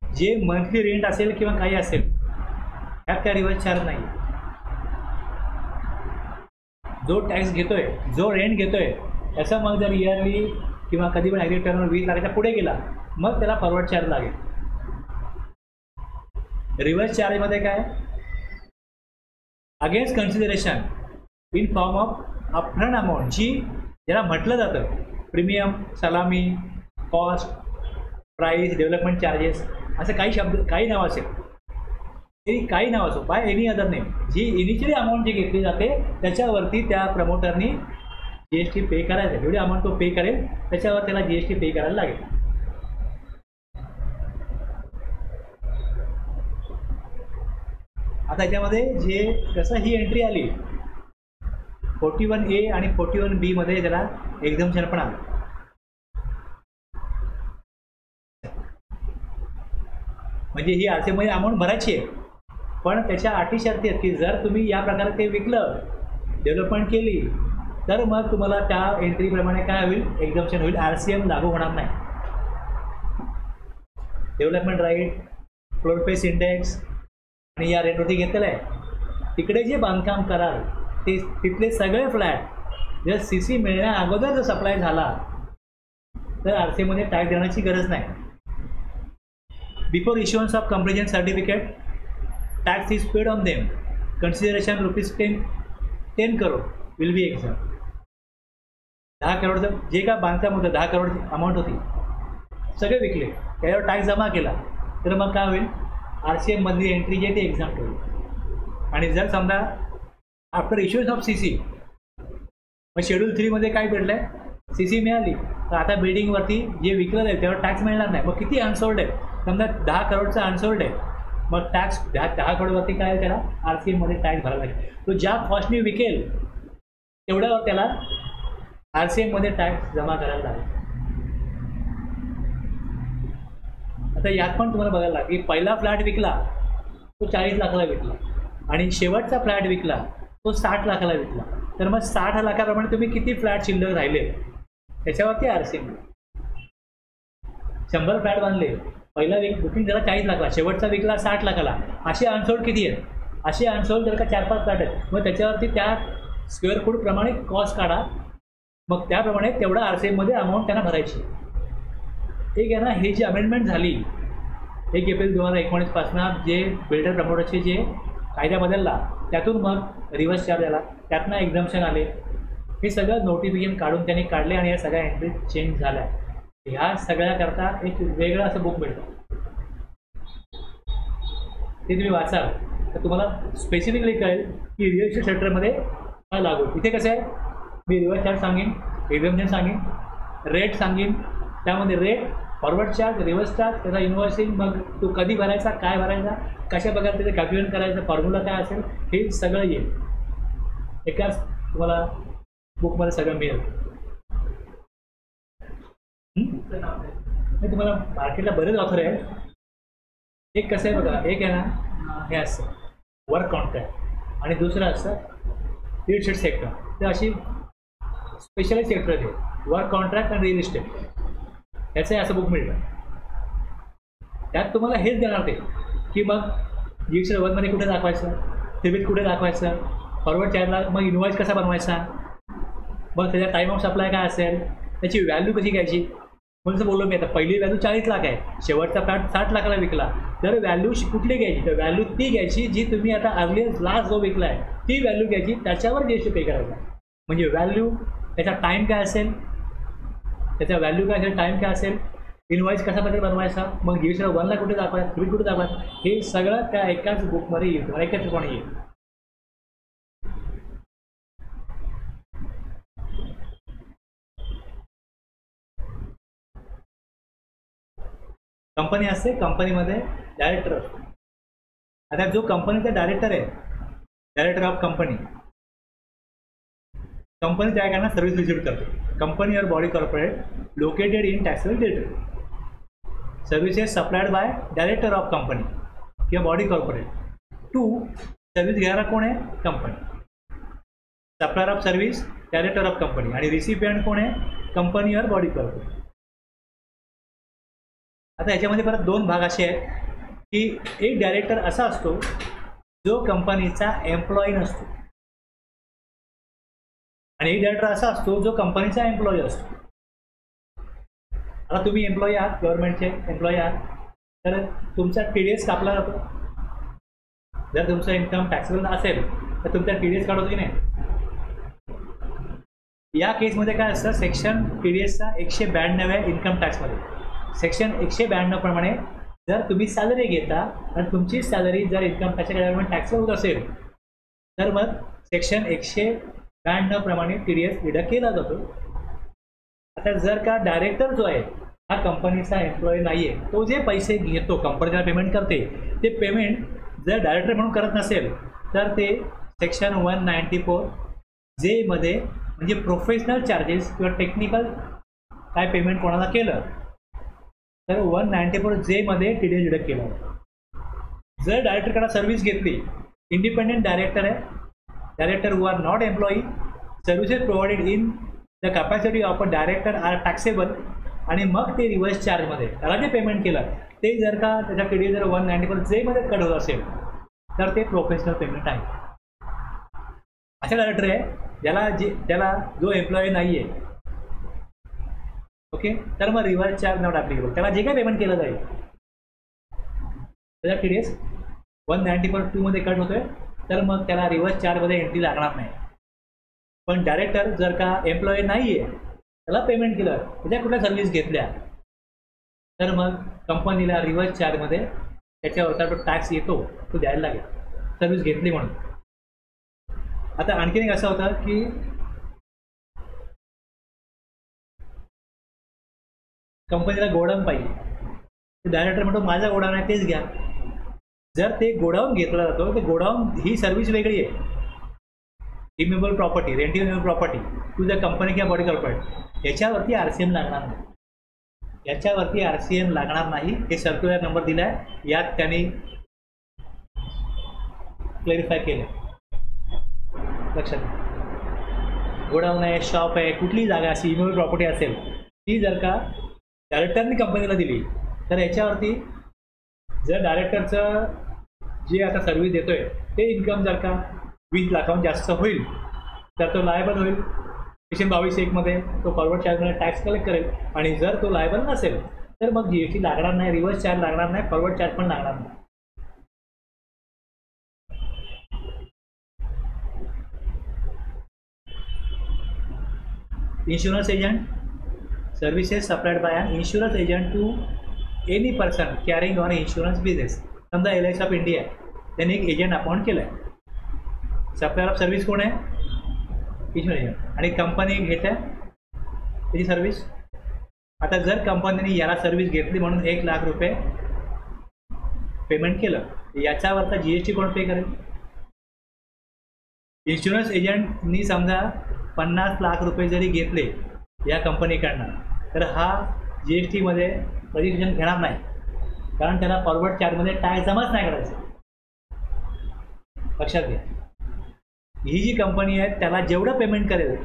जे मंथली रेंट असेल किंवा काही असेल त्यात काय रिव्हर्स चार्ज नाही. जो टॅक्स घेतोय, जो रेंट घेतोय त्याचा मग जर इयरली किंवा कधी पण ॲग्री टर्नवर 20 लाखाच्या पुढे गेला मग त्याला फॉरवर्ड चार्ज लागेल. रिव्हर्स चार्जमध्ये काय, against consideration in form of upfront amount, जी ज्याला म्हटलं जातं प्रीमियम, सलामी, कॉस्ट प्राईस, डेव्हलपमेंट चार्जेस, असं काही शब्द, काही नाव असेल, काही नाव असो, बाय एनी अदर नेम, जी इनिशियली अमाऊंट जी घेतली जाते त्याच्यावरती त्या प्रमोटरनी जी एस टी पे करायचं. जेवढी अमाऊंट तो पे करेल त्याच्यावर त्याला जी एस टी पे करायला लागेल. आता याच्यामध्ये जे कसं ही एंट्री आली 41A आणि 41B मध्ये त्याला एक्झम्पशन पण आलं. म्हणजे ही आरसीमध्ये अमाऊंट भरायची आहे, पण त्याच्या अटी शर्ती आहेत की जर तुम्ही या प्रकारे ते विकलं, डेव्हलपमेंट केली, तर मग तुम्हाला त्या एंट्रीप्रमाणे काय होईल, एक्झम्पशन होईल, RCM लागू होणार नाही. डेव्हलपमेंट राईट, फ्लोर पेस इंडेक्स आणि या रेटवरती घेतलेलं आहे. तिकडे जे बांधकाम कराल ते तिथले सगळे फ्लॅट जर CC मिळण्या अगोदर जर सप्लाय झाला तर RCMमध्ये टॅक्स देण्याची गरज नाही. Before issuance of completion certificate tax is paid on them, consideration ₹10 crore will be exempt. 10 करोडचं जे का बांधकाम होतं, 10 करोड अमाऊंट होती, सगळे विकले, त्याच्यावर टॅक्स जमा केला, तर मग काय होईल, RCMमधली एंट्री जी आहे ती एक्झाम होईल. आणि जर समजा आफ्टर इश्युअन्स ऑफ CC मग शेड्यूल 3 मध्ये काय भेटलं आहे, CC मिळाली, तर आता बिल्डिंगवरती जे विकलं जाईल त्यावर टॅक्स मिळणार नाही. मग किती अनसोल्ड आहे, समजा 10 करोडचा अनसोल्ड आहे, मग टॅक्स 10 करोडवरती काय त्याला RCMमध्ये टॅक्स भरायला लागेल. तो ज्या कॉस्टने विकेल तेवढ्यावर त्याला RCMमध्ये टॅक्स जमा करायला लागेल. आता यात पण तुम्हाला बघायला लागेल की पहिला फ्लॅट विकला तो 40 लाखाला विकला आणि शेवटचा फ्लॅट विकला तो 60 लाखाला विकला, तर मग 60 लाखाप्रमाणे तुम्ही किती फ्लॅट शिल्लक राहिले त्याच्यावरती RCM. 100 फ्लॅट बांधले, पहिला बुकिंग झाला 40 लाखाला, शेवटचा विकला 60 लाखाला, असे अनसोल्ड किती आहेत, असे अनसोल्ड जर का 4-5 फ्लॅट आहेत, मग त्याच्यावरती त्या स्क्वेअर फूटप्रमाणे कॉस्ट काढा, मग त्याप्रमाणे तेवढा RCMमध्ये अमाऊंट त्यांना भरायची. एक आहे ना, हे जी अमेंडमेंट झाली 1 एप्रिल 2019 पासून जे बिल्डर प्रमोटरचे जे कायदा बदलला त्यातून मग रिव्हर्स चार्ज आला, त्यातनं एक्झम्पशन आले, हे सगळं नोटिफिकेशन काढून त्यांनी काढले आणि या सगळ्या एंट्री चेंज झाल्या. ह्या सगळ्याकरता एक वेगळं असं बुक मिळतं. ते तुम्ही वाचाल तर तुम्हाला स्पेसिफिकली कळेल की रिअल इस्टेट सेक्टरमध्ये काय लागू. इथे कसं आहे, मी रिव्हर्स चार्ज सांगेन, एक्झाम्पन सांगेन, रेट सांगेन, त्यामध्ये rate, forward charge, reverse charge, त्याचा इन्व्हॉइसिंग, मग तो कधी भरायचा, काय भरायचा, कशा प्रकारे त्याचं कॅल्क्युलेट करायचं, फॉर्म्युला काय असेल, हे सगळं येईल. एकाच तुम्हाला बुकमध्ये सगळं मिळेल. तुम्हाला मार्केटला बरेच ऑफर आहेत. एक कसं आहे बघा, एक आहे ना हे असतं वर्क कॉन्ट्रॅक्ट आणि दुसरं असतं रिअल इस्टेट सेक्टर. तर अशी स्पेशलाइज सेक्टर आहे ते वर्क कॉन्ट्रॅक्ट आणि रिअल इस्टेट. याचं असं बुक मिळतं. त्यात तुम्हाला हेच देणार ते की मग रिअल वर्कमध्ये कुठे दाखवायचं, डेबिट कुठे दाखवायचं, फॉरवर्ड चार्जला मग इन्व्हॉइस कसा बनवायचा, मग त्याचा टाईम ऑफ सप्लाय काय असेल, त्याची व्हॅल्यू कशी घ्यायची. म्हणून जसं बोललो मी आता, पहिली व्हॅल्यू 40 लाख आहे, शेवटचा फ्लॅट 60 लाखाला विकला, तर व्हॅल्यू कुठली घ्यायची, तर व्हॅल्यू ती घ्यायची जी तुम्ही आता अर्लियर लास्ट जो विकला आहे ती व्हॅल्यू घ्यायची, त्याच्यावर जी एस टी पे करायचा. म्हणजे व्हॅल्यू, त्याचा टाईम काय असेल, त्याचा व्हॅल्यू काय असेल, टाईम काय असेल, इन्व्हॉइस कशा प्रकारे बनवायचा, मग जी एस टी 1 लाख कुठे दाखवायचं, डेबिट कुठे दाखवायचं, हे सगळं त्या एकाच बुकमध्ये येईल, तुम्हाला एकाच ठिकाणी येईल. कंपनी असते, कंपनीमध्ये डायरेक्टर असतो. आता जो कंपनीचा डायरेक्टर आहे, डायरेक्टर ऑफ कंपनी, कंपनी त्या ठिकाणी सर्व्हिस रिसिव्ह करते. Company or body corporate located in taxable territory. Services supplied by director of company किंवा बॉडी कॉर्पोरेट टू. सर्व्हिस घेणारा कोण आहे, कंपनी. Supplier of service director of company आणि रिसिपियंट कोण आहे, कंपनी और बॉडी कॉर्पोरेट. आता याच्यामध्ये परत दोन भाग असे आहेत की एक डायरेक्टर असा असतो जो कंपनीचा एम्प्लॉई नसतो आणि एक डायरेक्टर असा असतो जो कंपनीचा एम्प्लॉई असतो. आता तुम्ही एम्प्लॉई आहात, गव्हर्नमेंटचे एम्प्लॉई आहात, तर तुमचा TDS कापला जातो. जर तुमचं इन्कम टॅक्सेबल असेल तर तुमचा TDS काढतो की नाही. या केसमध्ये काय असतं, सेक्शन TDSचा 192 आहे इन्कम टॅक्समध्ये. सेक्शन 192 प्रमाणे जर तुम्ही सॅलरी घेता आणि तुमची सॅलरी जर इन्कम टॅक्सच्या गव्हर्नमेंट टॅक्स होत असेल तर मग सेक्शन 192 प्रमाणे TDS डिडक्ट केला जातो. आता जर का डायरेक्टर जो आहे हा कंपनीचा एम्प्लॉई नाही आहे, तो जे पैसे घेतो, कंपनीला पेमेंट करते, ते पेमेंट जर डायरेक्टर म्हणून करत नसेल तर ते सेक्शन 194J मध्ये, म्हणजे प्रोफेशनल चार्जेस किंवा टेक्निकल काय पेमेंट कोणाला केलं तर 194J मध्ये TDS डिडक्ट केला. जर डायरेक्टरकडे सर्व्हिस घेतली, इंडिपेंडेंट डायरेक्टर आहे, director who are not employee, services provided in the capacity of a director are taxable, आणि मग ते रिव्हर्स चार्जमध्ये त्याला जे पेमेंट केलं ते जर का त्याच्या TDS जर 194J मध्ये कट होत असेल तर ते प्रोफेशनल पेमेंट आहे. असे डायरेक्टर आहे ज्याला जो एम्प्लॉई नाही आहे, ओके, तर मग रिव्हर्स चार्ज नॉट ॲप्लिकेबल. त्याला जे काही पेमेंट केलं जाईल त्याचा TDS 194(2) मध्ये कट होतोय, तर मग त्याला रिव्हर्स चार्जमध्ये एंट्री लागणार नाही. पण डायरेक्टर जर का एम्प्लॉई नाही आहे, त्याला पेमेंट केलं, त्याच्या कुठल्या सर्व्हिस घेतल्या, तर मग कंपनीला रिव्हर्स चार्जमध्ये त्याच्यावरचा जो टॅक्स येतो तो द्यायला लागेल, सर्व्हिस घेतली म्हणून. आता आणखीन एक असं होतं की कंपनीला गोडाऊन पाहिजे, डायरेक्टर म्हणतो माझा गोडाऊन आहे तेच घ्या. जर ते गोडाऊन घेतला जातो, तर गोडाऊन ही सर्व्हिस वेगळी आहे. Immovable property, rentable immovable property to the company किंवा बॉडी कॉर्पोरेट, याच्यावरती RCM लागणार नाही. याच्यावरती RCM लागणार नाही. हे सर्क्युलर नंबर दिला आहे, यात त्यांनी क्लॅरिफाय केलं. लक्षात, गोडाऊन आहे, शॉप आहे, कुठलीही जागा अशी इम्युएबल प्रॉपर्टी असेल ती जर का डायरेक्टरनी कंपनीला दिली तर याच्यावरती जर डायरेक्टरचं जे आता सर्व्हिस देतोय ते इन्कम जर का 20 लाखाहून जास्त होईल तर तो लायबल होईल. सेक्शन 22(1) मध्ये तो फॉरवर्ड चार्जमध्ये टॅक्स कलेक्ट करेल. आणि जर तो लायबल नसेल तर मग GST लागणार नाही, रिव्हर्स चार्ज लागणार नाही, फॉरवर्ड चार्ज पण लागणार नाही. Insurance agent, services supplied by an insurance agent to any person carrying on insurance business. समजा LIC ऑफ इंडिया आहे, त्यांनी एक एजंट अपॉइंट केला आहे. सप्लायर ऑफ सर्व्हिस कोण आहे? Insurance agent. आणि कंपनी घेत आहे त्याची सर्व्हिस. आता जर कंपनीने याला सर्व्हिस घेतली म्हणून 1 लाख रुपये पेमेंट केलं, याच्यावरचा GST कोण पे करेल? इन्शुरन्स एजंटनी समजा 50 लाख रुपये जरी घेतले या कंपनीकडनं, तर हा GSTमध्ये रजिस्ट्रेशन घेणार नाही, कारण त्याला फॉरवर्ड चार्जमध्ये टॅक्स जमाच नाही करायचं. लक्षात घ्या. ही जी कंपनी आहे त्याला जेवढं पेमेंट करेल,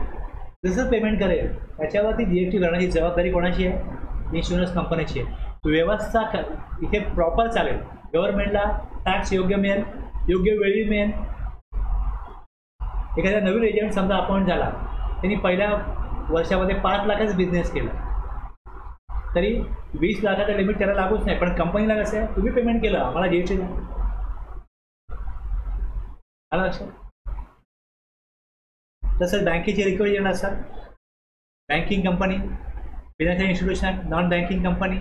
जसं पेमेंट करेल त्याच्यावरती GST भरण्याची जबाबदारी कोणाची आहे? इन्शुरन्स कंपनीची आहे. व्यवस्था इथे प्रॉपर चालेल. गव्हर्नमेंटला टॅक्स योग्य मिळेल, योग्य वेळी मिळेल. एखाद्या नवीन एजंट समजा अपॉइंट झाला, त्यांनी पहिल्या वर्षामध्ये 5 लाखाचा बिझनेस केला, तरी 20 लाखाचं लिमिट त्याला लागूच नाही. पण कंपनीला कसं आहे, तुम्ही पेमेंट केलं, आम्हाला GST द्या. आलं लक्षात? तसंच बँकेचे रिकव्हरी एजंट असतात. Banking company, financial institution, non banking company,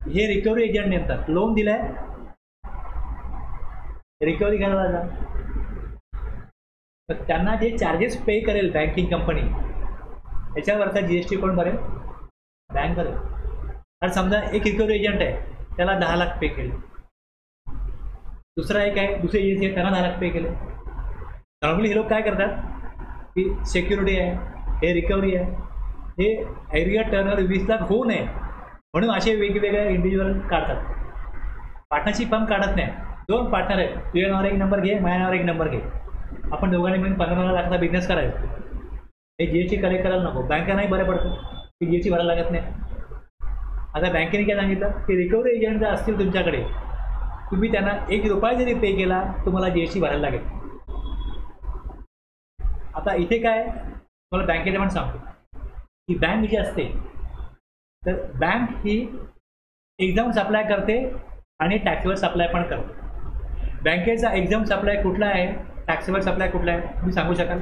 हे रिकव्हरी एजंट नेमतात. लोन दिलाय, रिकव्हरी करायला जा, तर त्यांना जे चार्जेस पे करेल बँकिंग कंपनी, त्याच्यावरचा GST कोण भरेल? बँक करेल. तर समजा एक रिकव्हरी एजंट आहे, त्याला 10 लाख पे केले. दुसरा एक आहे, दुसरे एजन्सी आहे, त्यांना 10 लाख पे केले. नॉर्मली हे लोक काय करतात की सिक्युरिटी आहे, हे रिकव्हरी आहे, हे ॲग्रिगेट टर्नओव्हर 20 लाख होऊ नये म्हणून असे वेगवेगळे इंडिव्हिज्युअल काढतात. पार्टनरशिप फर्म काढत नाही. 2 पार्टनर आहेत, तुझ्या नावावर एक नंबर घे, माझ्या नावावर एक नंबर घे, आपण दोघांनी मिळून 15 लाखाचा बिझनेस करायचा. हे GST कलेक्ट करायला नको. बँका नाही बरं पडतं की GST भरायला लागत नाही. आता बँकेने काय सांगितलं की रिकव्हरी एजंट जर असतील तुमच्याकडे, तुम्ही त्यांना 1 रुपया जरी पे केला तुम्हाला GST भरायला लागेल. आता इथे काय मला बँकेने पण सांगतो की बँक जी असते, तर बँक ही एक्झाम सप्लाय करते आणि टॅक्सेबल सप्लाय पण करते. बँकेचा एक्झाम सप्लाय कुठला आहे, टॅक्सेबल सप्लाय कुठला आहे, तुम्ही सांगू शकाल?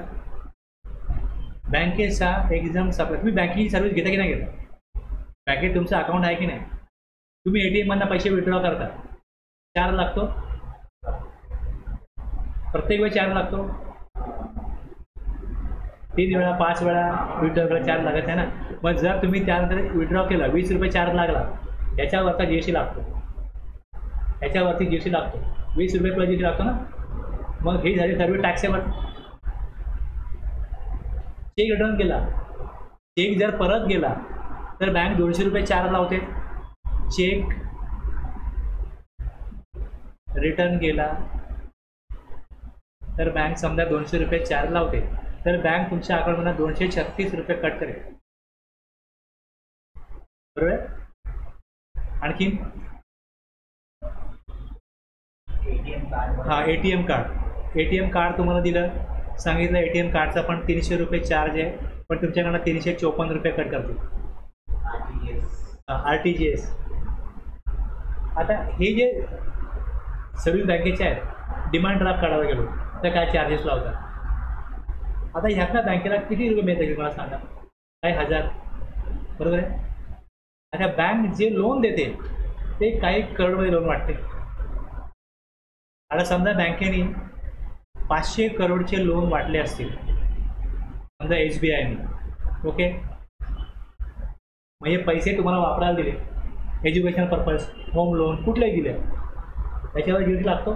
बँकेचा एक्झाम सप्लाय, तुम्ही बँकेची सर्व्हिस घेता की नाही घेता? बँकेत तुमचं अकाउंट आहे की नाही? तुम्ही ATM मधनं पैसे विड्रॉ करता, चार्ज लागतो, प्रत्येक वेळी चार्ज लागतो. 3 वेळा 5 वेळा विड्रॉ करायला चार्ज लागत आहे ना. मग जर तुम्ही त्यानंतर विड्रॉ केला, 20 रुपये चार्ज लागला, याच्यावरचा GST लागतो, याच्यावरती GST लागतो, 20 रुपये प्लस GST लागतो ना. मग हे झाले सर्व टॅक्सेबल. चेक रिटर्न केला, चेक जर परत गेला तर बँक 200 रुपये चार्ज लावते. चेक रिटर्न केला तर बँक समजा 200 रुपये चार्ज लावते, तर बँक तुमच्या अकाउंटमधून 236 रुपये कट करेल. बरोबर? आणखी हां, ATM कार्ड तुम्हाला दिलं, सांगितलं ATM कार्डचा पण 300 रुपये चार्ज आहे, पण तुमच्याकडनं 354 रुपये कट करतील. RTGS. आता हे जे सर्व्हिस बँकेचे आहेत, डिमांड ड्राफ्ट काढायला गेलो तर काय चार्जेस लावतात. आता ह्याच्या बँकेला किती रुपये मिळतात मला सांगा? काही हजार, बरोबर आहे. आता बँक जे लोन देते ते काही करोडमध्ये लोन वाटते. आता समजा बँकेने 500 करोडचे लोन वाटले असतील, समजा SBIने, ओके. मग हे पैसे तुम्हाला वापरायला दिले, एज्युकेशन पर्पज, होम लोन, कुठलेही दिले, त्याच्यावर GST लागतो.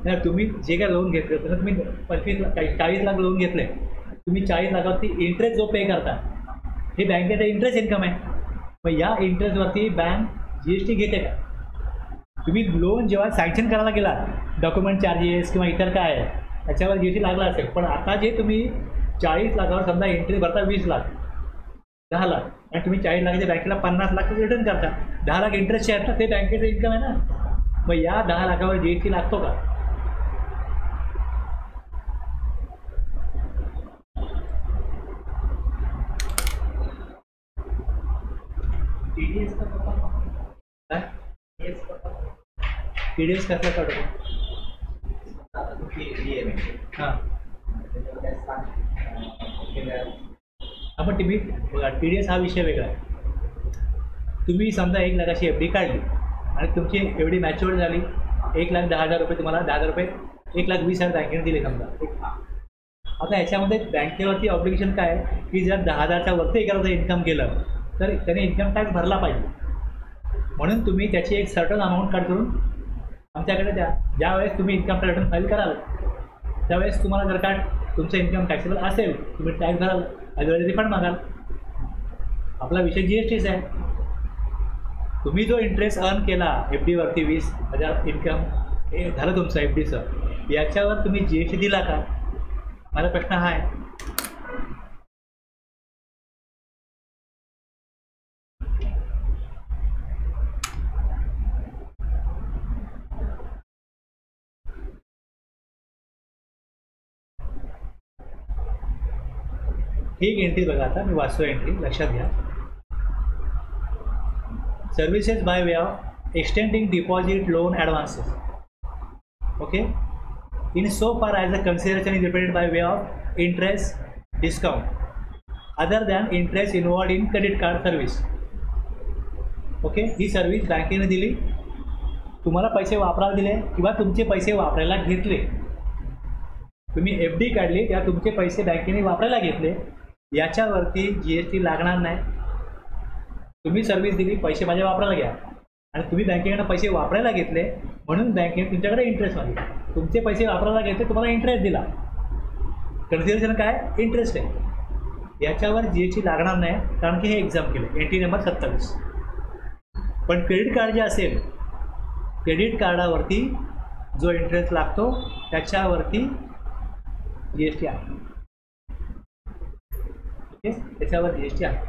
नाही, तुम्ही जे काय लोन घेतलं, तसं तुम्ही 40 लाख लोन घेतले, तुम्ही 40 लाखावरती इंटरेस्ट जो पे करता, हे बँकेचा इंटरेस्ट इन्कम आहे. मग या इंटरेस्टवरती बँक GST घेते का? तुम्ही लोन जेव्हा सँक्शन करायला गेला, डॉक्युमेंट चार्जेस किंवा इतर काय आहे त्याच्यावर GST लागला असेल. पण आता जे तुम्ही 40 लाखावर समजा इंटरेस्ट भरता 20 लाख, 10 लाख, आणि तुम्ही 40 लाखाच्या बँकेला 50 लाख रिटर्न करता, 10 लाख इंटरेस्टचे आहेत ना, ते बँकेचं इन्कम आहे ना. मग या 10 लाखावर GST लागतो का? TDS कसं काढतो? हां, आपण तुम्ही बघा TDS हा विषय वेगळा आहे. तुम्ही समजा 1 लाखाची FD काढली आणि तुमची FD मॅच्युअर झाली, 1,10,000 रुपये तुम्हाला 10,000 रुपये 1,20,000 बँकेने दिले समजा. आता ह्याच्यामध्ये बँकेवरती ऑब्लिगेशन काय आहे की जर 10,000च्या वरती एखादं इन्कम केलं तर त्याने इन्कम टॅक्स भरला पाहिजे. म्हणून तुम्ही त्याची एक सर्टन अमाऊंट कट करून आमच्याकडे द्या. ज्यावेळेस तुम्ही इन्कम टॅक्स रिटर्न फाईल कराल त्यावेळेस तुम्हाला जर का तुमचं इन्कम टॅक्सेबल असेल तुम्ही टॅक्स भराल, त्यावेळेस रिफंड मागाल. आपला विषय GSTचा आहे. तुम्ही जो इंटरेस्ट अर्न केला FDवरती 20,000 इन्कम हे झालं तुमचं FDचं, याच्यावर तुम्ही GST दिला का? माझा प्रश्न हा आहे. ही एक एंट्री बघा, आता मी वाचतो एंट्री, लक्षात घ्या. Services by way of extending deposit loan advances. Okay, in so far as the consideration is represented by way of interest discount other than interest involved in credit card service. Okay, he service बँकेने दिली, तुम्हाला पैसे वापरायला दिले किंवा तुमचे पैसे वापरायला घेतले. तुम्ही FD काढली तेव्हा तुमचे पैसे बँकेने वापरायला घेतले, याच्यावरती GST लागणार नाही. तुम्ही सर्व्हिस दिली, पैसे माझ्या वापरायला घ्या आणि तुम्ही बँकेकडनं पैसे वापरायला घेतले म्हणून बँकेने तुमच्याकडे इंटरेस्ट मागितला. तुमचे पैसे वापरायला घेतले, तुम्हाला इंटरेस्ट दिला. कन्सिडरेशन काय? इंटरेस्ट आहे. याच्यावर GST लागणार नाही कारण की हे एक्झाम केले. Entry number 27. पण क्रेडिट कार्ड जे असेल, क्रेडिट कार्डावरती जो इंटरेस्ट लागतो त्याच्यावरती GST आहे. ओके, त्याच्यावर GST आहे.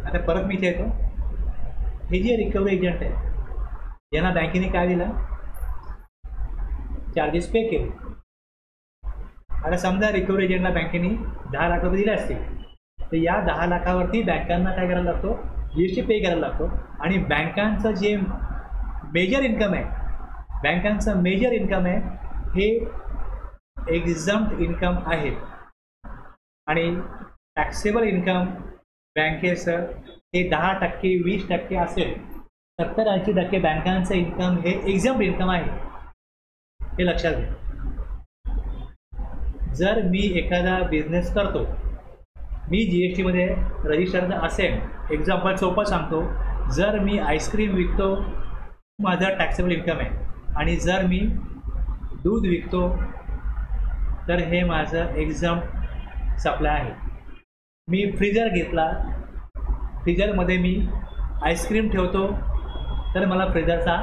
आता परत मी इथे येतो. हे जे रिकव्हरी एजंट आहे यांना बँकेने काय दिलं? चार्जेस पे केले. आता समजा रिकव्हरी एजंटला बँकेने 10 लाख रुपये दिले असतील तर या 10 लाखावरती बँकांना काय करायला लागतो? GST पे करायला लागतो. आणि बँकांचं जे मेजर इन्कम आहे, बँकांचं मेजर इन्कम आहे हे एक्झम्प्ट इन्कम आहे. आणि टॅक्सेबल इन्कम बँकेचं हे 10%, 20% असेल. 70-80% बँकांचं इन्कम हे एक्झम्प्ट इन्कम आहे, हे लक्षात घ्या. जर मी एखादा बिझनेस करतो, मी GSTमध्ये रजिस्टर असेल. एक्झाम्पल सोपं सांगतो, जर मी आईस्क्रीम विकतो माझा टॅक्सेबल इन्कम आहे आणि जर मी दूध विकतो तर हे माझं एक्झम्प्ट सप्लाय आहे. मी फ्रीजर घेतला, फ्रीजरमध्ये मी आईस्क्रीम ठेवतो तर मला फ्रीजरचा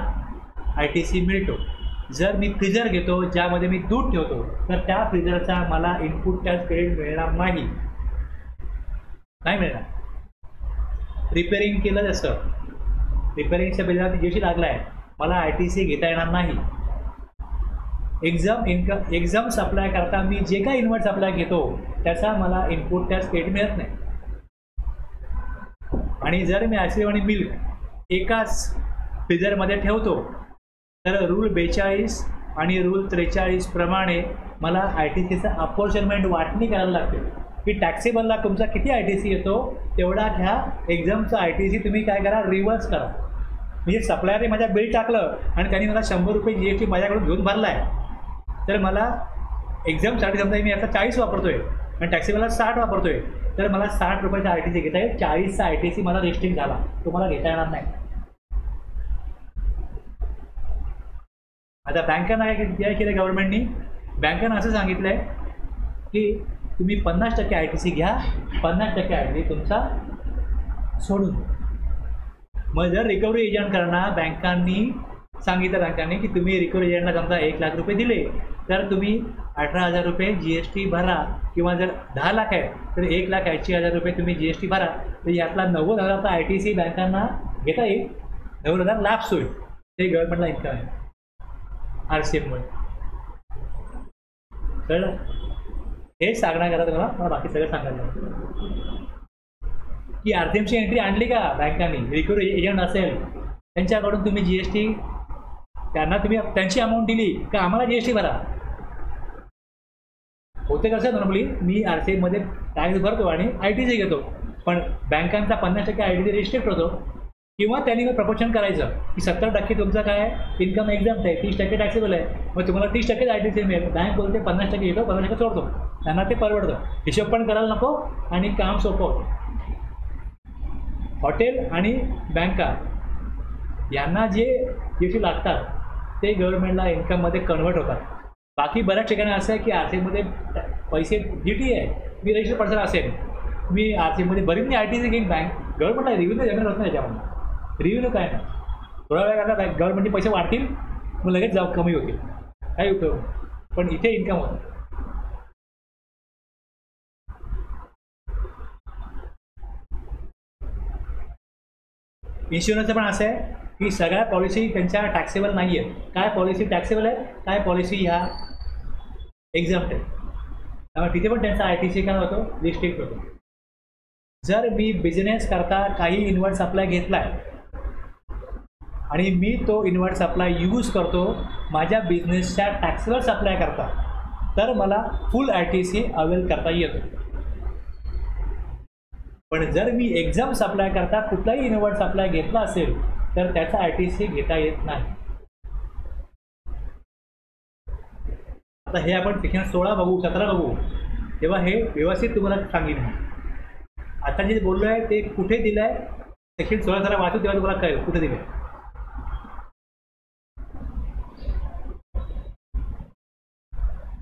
ITC मिळतो. जर मी फ्रीजर घेतो ज्यामध्ये मी दूध ठेवतो तर त्या फ्रीजरचा मला इनपुट टॅक्स क्रेडिट मिळणार नाही. नाही मिळणार. रिपेअरिंग केलं तसं, रिपेअरिंगच्या बिलाला GST लागला आहे, मला ITC घेता येणार नाही. एक्झाम सप्लाय करता मी जे काही इन्व्हर्ट सप्लाय घेतो त्याचा मला इनपुट टॅक्स क्रेडिट मिळत नाही. आणि जर मी आईस्क्रीम आणि मिल्क एकाच फ्रीजरमध्ये ठेवतो तर रूल 42 आणि रूल 43 प्रमाणे मला ITCचा अपॉर्चनमेंट वाटणी करायला लागते की टॅक्सेबलला तुमचा किती ITC येतो तेवढा घ्या, एक्झामचा ITC तुम्ही काय करा, रिव्हर्स करा. म्हणजे सप्लायरने माझ्या बिल टाकलं आणि त्यांनी मला 100 रुपये GST माझ्याकडून घेऊन भरला आहे तर मला एक्झामसाठी समजा मी आता 40 वापरतो आहे आणि टॅक्सेबलला 60 वापरतो आहे तर मला 60 रुपयाचा ITC घेता येईल. 40चा ITC मला रेस्टिंग झाला, तो मला घेता येणार नाही. आता बँकांना काय केलं गव्हर्नमेंटनी? बँकांना असं सांगितलं आहे की तुम्ही 50% ITC घ्या, 50% ITC तुमचा सोडून. मग जर रिकव्हरी एजंटकडनं बँकांनी सांगितलं बँकांनी की तुम्ही रिकव्हरी एजंटला समजा 1 लाख रुपये दिले तर तुम्ही 18,000 रुपये GST भरा, किंवा जर 10 लाख आहे तर 1,80,000 रुपये तुम्ही GST भरा. तर यातला 90,000चा ITC बँकांना घेता येईल. 90,000 लाभ होईल. ते गव्हर्नमेंटला इन्कम आहे RCMमुळे. कळलं? हेच सांगणार करा तुम्हाला, मला बाकी सगळं सांगायला की RCMची एंट्री आणली का बँकांनी, रिकव्हरी एजंट असेल त्यांच्याकडून तुम्ही GST त्यांना तुम्ही त्यांची अमाऊंट दिली का आम्हाला GST भरा. होते कसं नॉर्मली मी RCA मध्ये टॅक्स भरतो आणि ITC घेतो, पण बँकांचा 50% ITC रिस्ट्रिक्ट होतो, किंवा त्यांनी मग प्रपोर्शन करायचं की 70% तुमचं काय आहे इन्कम एक्झाम्प्ट आहे, 30% टॅक्सेबल आहे, मग तुम्हाला 30% ITC मिळेल. बँक बोलते 50% येतो, 50% सोडतो. त्यांना ते परवडतं. हिशोब पण करायला नको आणि काम सोपं होतं. हॉटेल आणि बँका यांना जे GST लागतात ते गव्हर्नमेंटला इन्कममध्ये कन्वर्ट होतात. बाकी बऱ्याच ठिकाणी असं आहे की RCAमध्ये पैसे GT आहे, मी रजिस्टर पर्सन असेल, मी RCAमध्ये बरीच मी ITC घेईन, बँक गव्हर्नमेंटला रिव्ह्यू जनरेट होत नाही त्याच्यामध्ये. रिव्ह्यू काय नाही, थोडा वेळ आता गव्हर्नमेंटचे पैसे वाढतील मग लगेच जाऊ कमी होतील, काही उपयोग, पण इथे इन्कम होतं. इन्शुरन्सचं पण असं आहे की सगळ्या पॉलिसी त्यांच्या टॅक्सेबल नाही आहेत. काय पॉलिसी टॅक्सेबल आहे, काय पॉलिसी ह्या एक्झाम्प्ट आहे, त्यामुळे तिथे पण त्यांचा ITC काय होतो रिस्ट्रिक्ट होतो. जर मी बिझनेस करता काही इन्व्हर्ट सप्लाय घेतला आहे आणि मी तो इन्व्हर्ट सप्लाय यूज करतो माझ्या बिझनेसच्या टॅक्सेबल सप्लाय करता, तर मला फुल ITC अवेल करता येतो. पण जर मी एक्झाम सप्लाय करता कुठलाही इन्व्हर्ट सप्लाय घेतला असेल तर त्याचा ITC घेता येत नाही. आता हे आपण सेक्शन 16 बघू, 17 बघू, तेव्हा हे व्यवस्थित तुम्हाला सांगेन. आता जे बोललो आहे ते कुठे दिलं आहे, सेक्शन 16 जरा वाचू तेव्हा तुम्हाला कळेल कुठे दिलं आहे.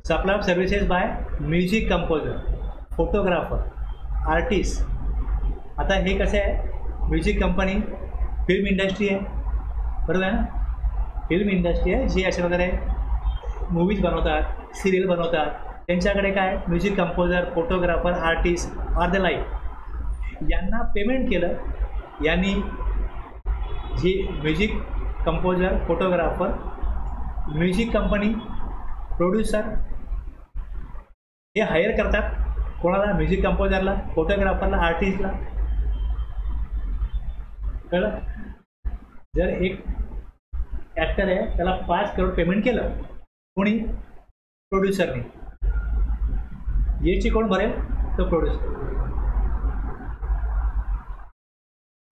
Supply of services by music composer, photographer, artist. आता हे कसं आहे, म्युझिक कंपनी फिल्म इंडस्ट्री आहे, बरोबर आहे ना. फिल्म इंडस्ट्री आहे जे असे वगैरे मूवीज बनवतात, सिरियल बनवतात, त्यांच्याकडे काय music composer, photographer, artist are the like. यांना पेमेंट केलं, यांनी जे music composer, photographer, music company, producer हे हायर करतात. कोणाला, म्युझिक कंपोजरला, फोटोग्राफरला, आर्टिस्टला. कळलं. जर एक ॲक्टर आहे त्याला 5 करोड पेमेंट केलं कोणी, प्रोड्युसरने, GST कोण भरेल, तो प्रोड्युसर.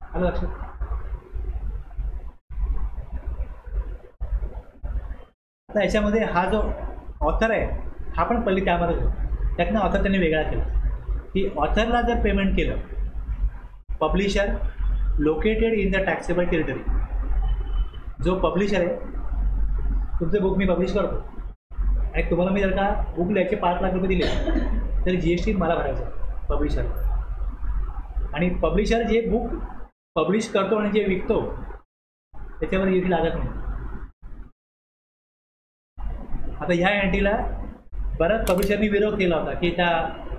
आलं लक्षात. आता याच्यामध्ये हा जो ऑथर आहे हा पण पहिले त्यामध्येच होतो, त्यातनं ऑथर त्यांनी वेगळा केला की ऑथरला जर पेमेंट केलं, publisher located in the taxable territory. जो पब्लिशर आहे, तुमचे बुक मी पब्लिश करतो आणि तुम्हाला मी जर का बुक लिहायचे 5 लाख रुपये दिले तर GST मला भरायचं पब्लिशर. आणि पब्लिशर जे बुक पब्लिश करतो आणि जे विकतो त्याच्यावर GST लागत नाही. आता ह्या अँटीला बऱ्याच पब्लिशरनी विरोध केला होता की त्या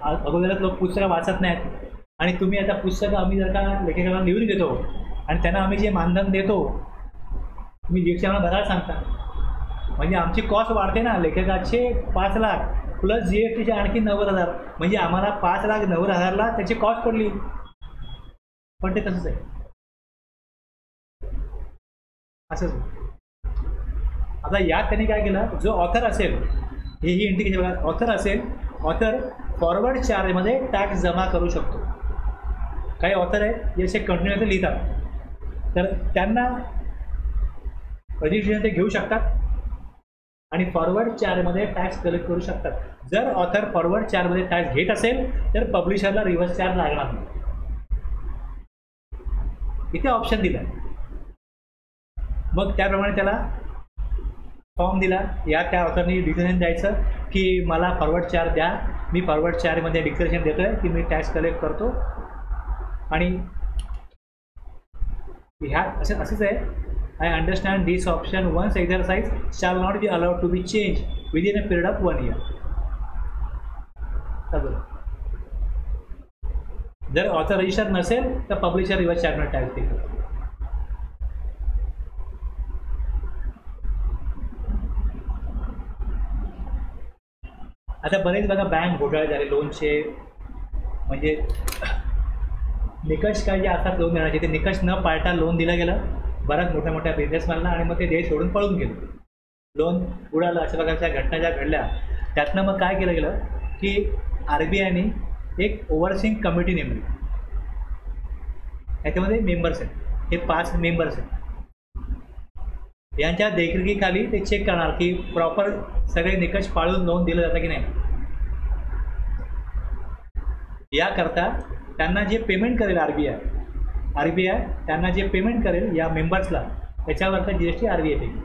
अगोदरच लोक पुस्तकं वाचत नाहीत आणि तुम्ही आता पुस्तकं आम्ही जर का लेखकाला लिहून घेतो आणि त्यांना आम्ही जे मानधन देतो तुम्ही GST आम्हाला भरायला सांगता, म्हणजे आमची कॉस्ट वाढते ना. लेखकाचे 5 लाख प्लस GSTचे आणखी 90,000, म्हणजे आम्हाला 5,90,000ला त्याची कॉस्ट पडली. पण ते तसंच आहे, असंच. आता यात त्यांनी काय केलं, जो ऑथर असेल, हेही इंडिकेशन बघा, ऑथर असेल, ऑथर फॉरवर्ड चार्जमध्ये टॅक्स जमा करू शकतो. काही ऑथर आहेत जे असे कंटिन्युअसली लिहितात, तर त्यांना रजिस्ट्रेशन ते घेऊ शकतात आणि फॉरवर्ड चार्जमध्ये टॅक्स कलेक्ट करू शकतात. जर ऑथर फॉरवर्ड चार्जमध्ये टॅक्स घेत असेल तर पब्लिशरला रिव्हर्स चार्ज लागणार नाही. इथे ऑप्शन दिला. मग त्याप्रमाणे त्याला फॉर्म दिला, या त्या ऑथरनी डिक्लेरेशन द्यायचं की मला फॉरवर्ड चार्ज द्या, मी फॉरवर्ड चार्जमध्ये डिक्लेरेशन देतो आहे की मी टॅक्स कलेक्ट करतो. आणि ह्या असंच आहे, I understand this option once exercise shall not be allowed to be change within a period of 1 year. जर ऑथर रजिस्टर नसेल तर पब्लिशर रिव्हर्स चार्जमध्ये टॅक्स देतो. आता बरेच बघा बँक घोटाळे झाले लोनचे, म्हणजे निकष काय जे असतात लोन देण्याचे ते निकष न पाळता लोन दिलं गेलं बऱ्याच मोठ्या मोठ्या बिझनेसमॅनला आणि मग ते देश सोडून पळून गेले. लोन उडालं, अशा प्रकारच्या घटना ज्या घडल्या. त्यातनं मग काय केलं गेलं की RBIने एक ओव्हरसीइंग कमिटी नेमली. याच्यामध्ये मेंबर्स आहेत, हे 5 मेंबर्स आहेत. यांच्या देखरेखीखाली ते चेक करणार की प्रॉपर सगळे निकष पाळून लोन दिलं जातं की नाही. याकरता त्यांना जे पेमेंट करेल RBI त्यांना जे पेमेंट करेल या मेंबर्सला, त्याच्यावरचा GST RBI देईल.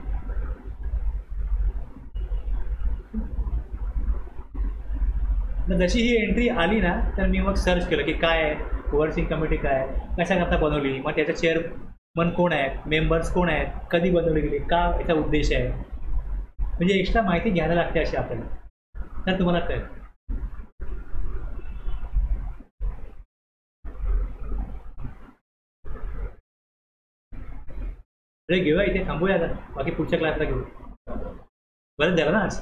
जशी ही एंट्री आली ना, तर मी मग सर्च केलं की काय आहे, ओव्हरसीइंग कमिटी काय आहे, कशाकरता बनवली, मग त्याचा चेअरमन कोण आहेत, मेंबर्स कोण आहेत, कधी बनवली गेली, का याचा उद्देश आहे. म्हणजे एक्स्ट्रा माहिती घ्यायला लागते अशी आपल्याला. तर तुम्हाला कळेल. घेऊया इथे, थांबूया आता, बाकी पुढच्या क्लासला घेऊ. बरंच झालं ना आज.